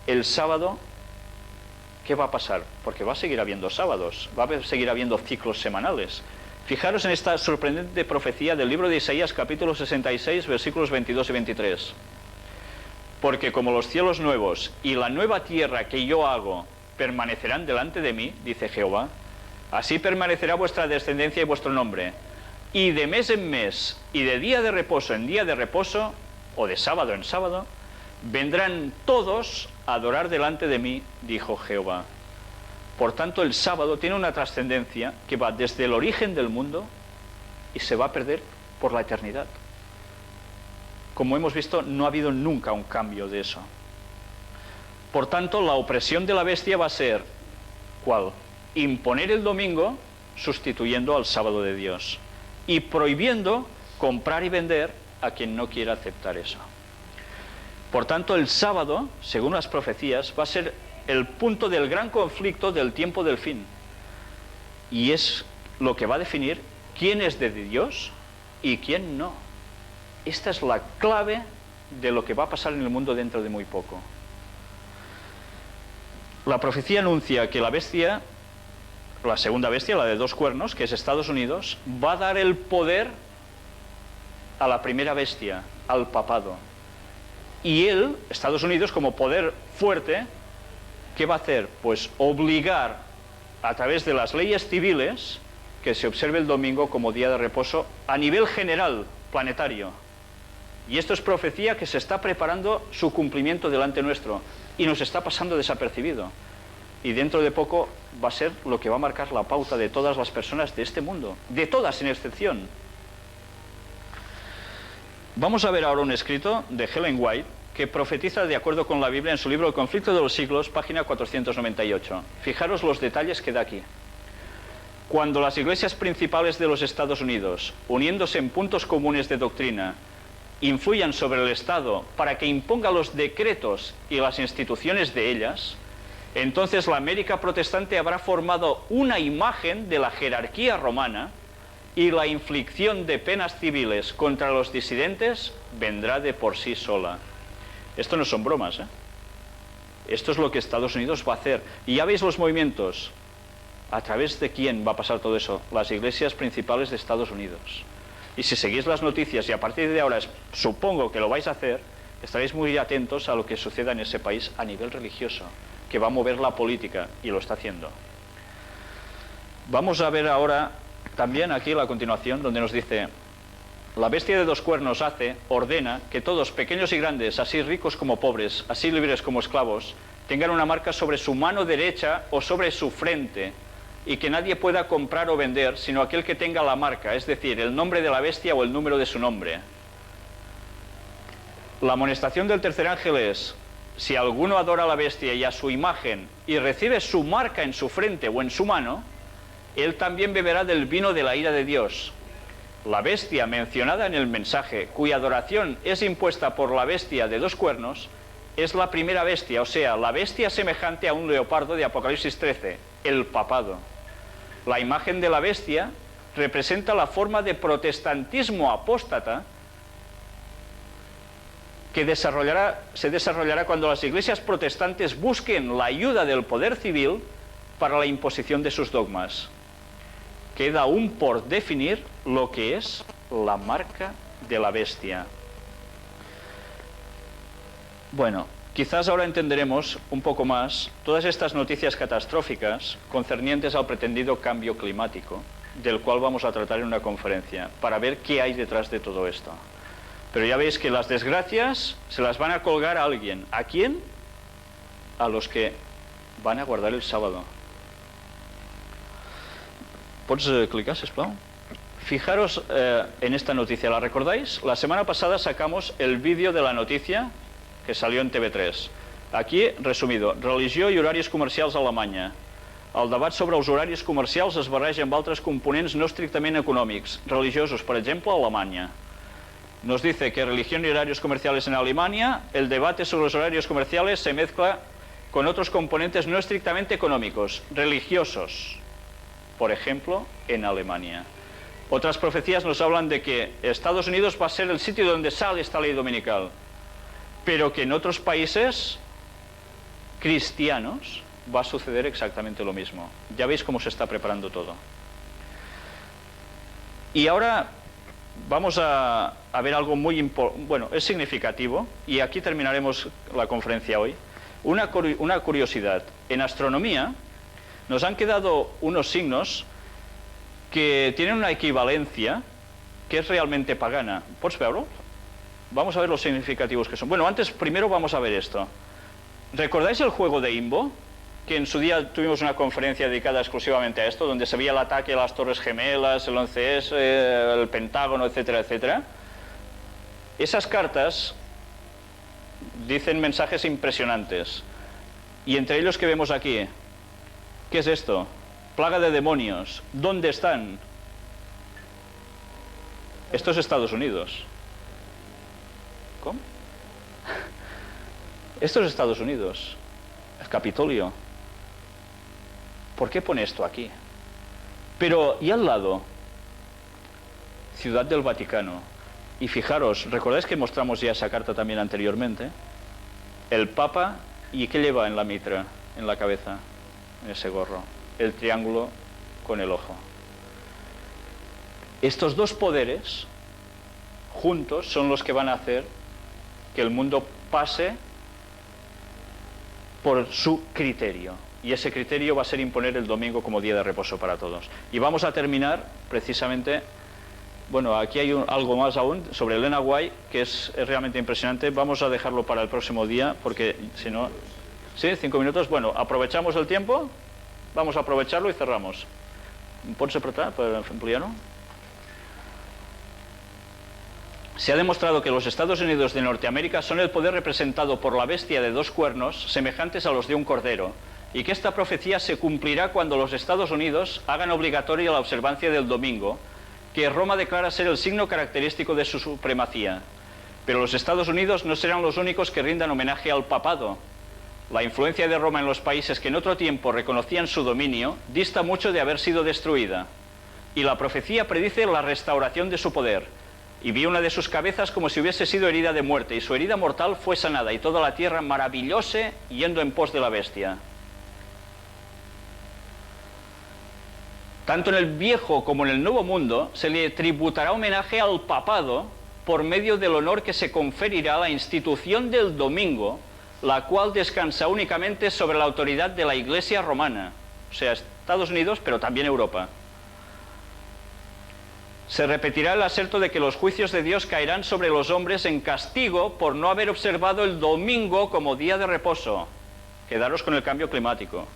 el sábado, ¿qué va a pasar? Porque va a seguir habiendo sábados, va a seguir habiendo ciclos semanales. Fijaros en esta sorprendente profecía del libro de Isaías, capítulo 66, versículos 22 y 23. Porque como los cielos nuevos y la nueva tierra que yo hago permanecerán delante de mí, dice Jehová, así permanecerá vuestra descendencia y vuestro nombre. Y de mes en mes, y de día de reposo en día de reposo, o de sábado en sábado, vendrán todos a adorar delante de mí, dijo Jehová. Por tanto, el sábado tiene una trascendencia que va desde el origen del mundo y se va a perder por la eternidad. Como hemos visto, no ha habido nunca un cambio de eso. Por tanto, la opresión de la bestia va a ser, ¿cuál? Imponer el domingo sustituyendo al sábado de Dios y prohibiendo comprar y vender a quien no quiera aceptar eso. Por tanto, el sábado, según las profecías, va a ser el punto del gran conflicto del tiempo del fin. Y es lo que va a definir quién es de Dios y quién no. Esta es la clave de lo que va a pasar en el mundo dentro de muy poco. La profecía anuncia que la bestia, la segunda bestia, la de 2 cuernos, que es Estados Unidos, va a dar el poder a la primera bestia, al papado. Y él, Estados Unidos, como poder fuerte, ¿qué va a hacer? Pues obligar, a través de las leyes civiles, que se observe el domingo como día de reposo a nivel general, planetario. Y esto es profecía que se está preparando su cumplimiento delante nuestro, y nos está pasando desapercibido. Y dentro de poco va a ser lo que va a marcar la pauta de todas las personas de este mundo, de todas sin excepción. Vamos a ver ahora un escrito de Ellen White que profetiza de acuerdo con la Biblia en su libro El conflicto de los siglos, página 498. Fijaros los detalles que da aquí. Cuando las iglesias principales de los Estados Unidos, uniéndose en puntos comunes de doctrina, influyan sobre el Estado para que imponga los decretos y las instituciones de ellas, entonces la América protestante habrá formado una imagen de la jerarquía romana y la inflicción de penas civiles contra los disidentes vendrá de por sí sola. Esto no son bromas, ¿eh? Esto es lo que Estados Unidos va a hacer. Y ya veis los movimientos. ¿A través de quién va a pasar todo eso? Las iglesias principales de Estados Unidos. Y si seguís las noticias, y a partir de ahora supongo que lo vais a hacer, estaréis muy atentos a lo que suceda en ese país a nivel religioso, que va a mover la política, y lo está haciendo. Vamos a ver ahora también aquí la continuación, donde nos dice: la bestia de dos cuernos ordena que todos, pequeños y grandes, así ricos como pobres, así libres como esclavos, tengan una marca sobre su mano derecha o sobre su frente, y que nadie pueda comprar o vender, sino aquel que tenga la marca, es decir, el nombre de la bestia o el número de su nombre. La amonestación del tercer ángel es: si alguno adora a la bestia y a su imagen, y recibe su marca en su frente o en su mano, él también beberá del vino de la ira de Dios. La bestia mencionada en el mensaje, cuya adoración es impuesta por la bestia de dos cuernos, es la primera bestia, o sea, la bestia semejante a un leopardo de Apocalipsis 13, el papado. La imagen de la bestia representa la forma de protestantismo apóstata que se desarrollará cuando las iglesias protestantes busquen la ayuda del poder civil para la imposición de sus dogmas. Queda aún por definir lo que es la marca de la bestia. Bueno, quizás ahora entenderemos un poco más todas estas noticias catastróficas concernientes al pretendido cambio climático, del cual vamos a tratar en una conferencia, para ver qué hay detrás de todo esto. Pero ya veis que las desgracias se las van a colgar a alguien. ¿A quién? A los que van a guardar el sábado. ¿Pots clicar, sisplau? Fijaros en esta noticia, ¿la recordáis? La semana pasada sacamos el vídeo de la noticia que salió en TV3. Aquí, resumido, religió i horaris comercials a Alemanya. El debat sobre els horaris comercials es barreja amb altres components no estrictament econòmics, religiosos, per exemple, a Alemanya. Nos dice que religión y horarios comerciales en Alemania, el debate sobre los horarios comerciales se mezcla con otros componentes no estrictamente económicos, religiosos. Por ejemplo, en Alemania. Otras profecías nos hablan de que Estados Unidos va a ser el sitio donde sale esta ley dominical, pero que en otros países cristianos va a suceder exactamente lo mismo. Ya veis cómo se está preparando todo. Y ahora vamos a ver algo muy importante, bueno, es significativo, y aquí terminaremos la conferencia hoy. Una curiosidad. En astronomía nos han quedado unos signos que tienen una equivalencia que es realmente pagana. ¿Pots verlo? Vamos a ver los significativos que son. Bueno, primero vamos a ver esto. ¿Recordáis el juego de Imbo? Que en su día tuvimos una conferencia dedicada exclusivamente a esto, donde se veía el ataque a las Torres Gemelas, el 11S, el Pentágono, etcétera, etcétera. Esas cartas dicen mensajes impresionantes. Y entre ellos que vemos aquí, ¿qué es esto? Plaga de demonios. ¿Dónde están? Esto es Estados Unidos. ¿Cómo? Esto es Estados Unidos. El Capitolio. ¿Por qué pone esto aquí? Pero, ¿y al lado? Ciudad del Vaticano. Y fijaros, ¿recordáis que mostramos ya esa carta también anteriormente? El Papa, ¿y qué lleva en la mitra, en la cabeza, en ese gorro? El triángulo con el ojo. Estos dos poderes, juntos, son los que van a hacer que el mundo pase por su criterio. Y ese criterio va a ser imponer el domingo como día de reposo para todos. Y vamos a terminar precisamente, bueno, aquí hay algo más aún sobre Elena White, que es realmente impresionante. Vamos a dejarlo para el próximo día, porque si no... ¿Sí? 5 minutos. Bueno, aprovechamos el tiempo, vamos a aprovecharlo y cerramos. ¿Pots apretar para ampliarlo? Se ha demostrado que los Estados Unidos de Norteamérica son el poder representado por la bestia de dos cuernos semejantes a los de un cordero, y que esta profecía se cumplirá cuando los Estados Unidos hagan obligatoria la observancia del domingo, que Roma declara ser el signo característico de su supremacía. Pero los Estados Unidos no serán los únicos que rindan homenaje al papado. La influencia de Roma en los países que en otro tiempo reconocían su dominio dista mucho de haber sido destruida. Y la profecía predice la restauración de su poder. Y vi una de sus cabezas como si hubiese sido herida de muerte, y su herida mortal fue sanada, y toda la tierra maravillóse yendo en pos de la bestia. Tanto en el viejo como en el nuevo mundo se le tributará homenaje al papado por medio del honor que se conferirá a la institución del domingo, la cual descansa únicamente sobre la autoridad de la Iglesia romana, o sea, Estados Unidos, pero también Europa. Se repetirá el aserto de que los juicios de Dios caerán sobre los hombres en castigo por no haber observado el domingo como día de reposo. Quedaros con el cambio climático.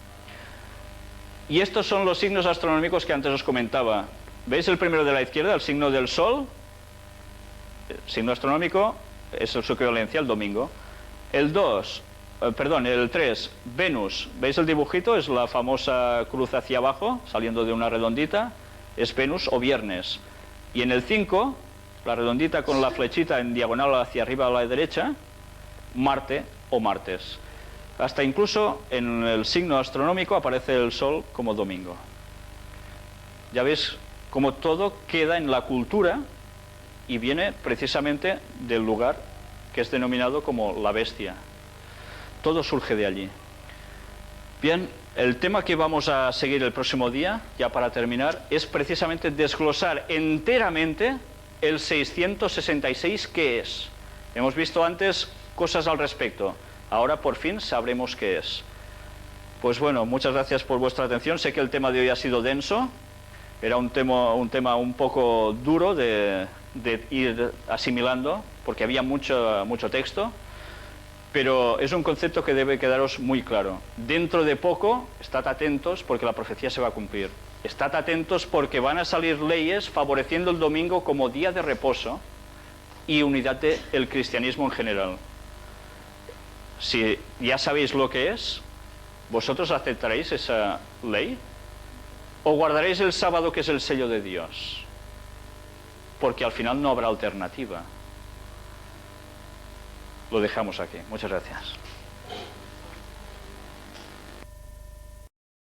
Y estos son los signos astronómicos que antes os comentaba. ¿Veis el primero de la izquierda, el signo del Sol? El signo astronómico es su equivalencia, el domingo. El 3, Venus. ¿Veis el dibujito? Es la famosa cruz hacia abajo, saliendo de una redondita. Es Venus o viernes. Y en el 5, la redondita con la flechita en diagonal hacia arriba a la derecha, Marte o martes. Hasta incluso en el signo astronómico aparece el Sol como domingo. Ya veis cómo todo queda en la cultura y viene precisamente del lugar que es denominado como la bestia. Todo surge de allí. Bien, el tema que vamos a seguir el próximo día, ya para terminar, es precisamente desglosar enteramente el 666 qué es. Hemos visto antes cosas al respecto. Ahora por fin sabremos qué es. Pues bueno, muchas gracias por vuestra atención. Sé que el tema de hoy ha sido denso. Era un tema un poco duro de ir asimilando, porque había mucho texto. Pero es un concepto que debe quedaros muy claro. Dentro de poco, estad atentos porque la profecía se va a cumplir. Estad atentos porque van a salir leyes favoreciendo el domingo como día de reposo y unidad del cristianismo en general. Si ya sabéis lo que es, ¿vosotros aceptaréis esa ley? ¿O guardaréis el sábado, que es el sello de Dios? Porque al final no habrá alternativa. Lo dejamos aquí. Muchas gracias.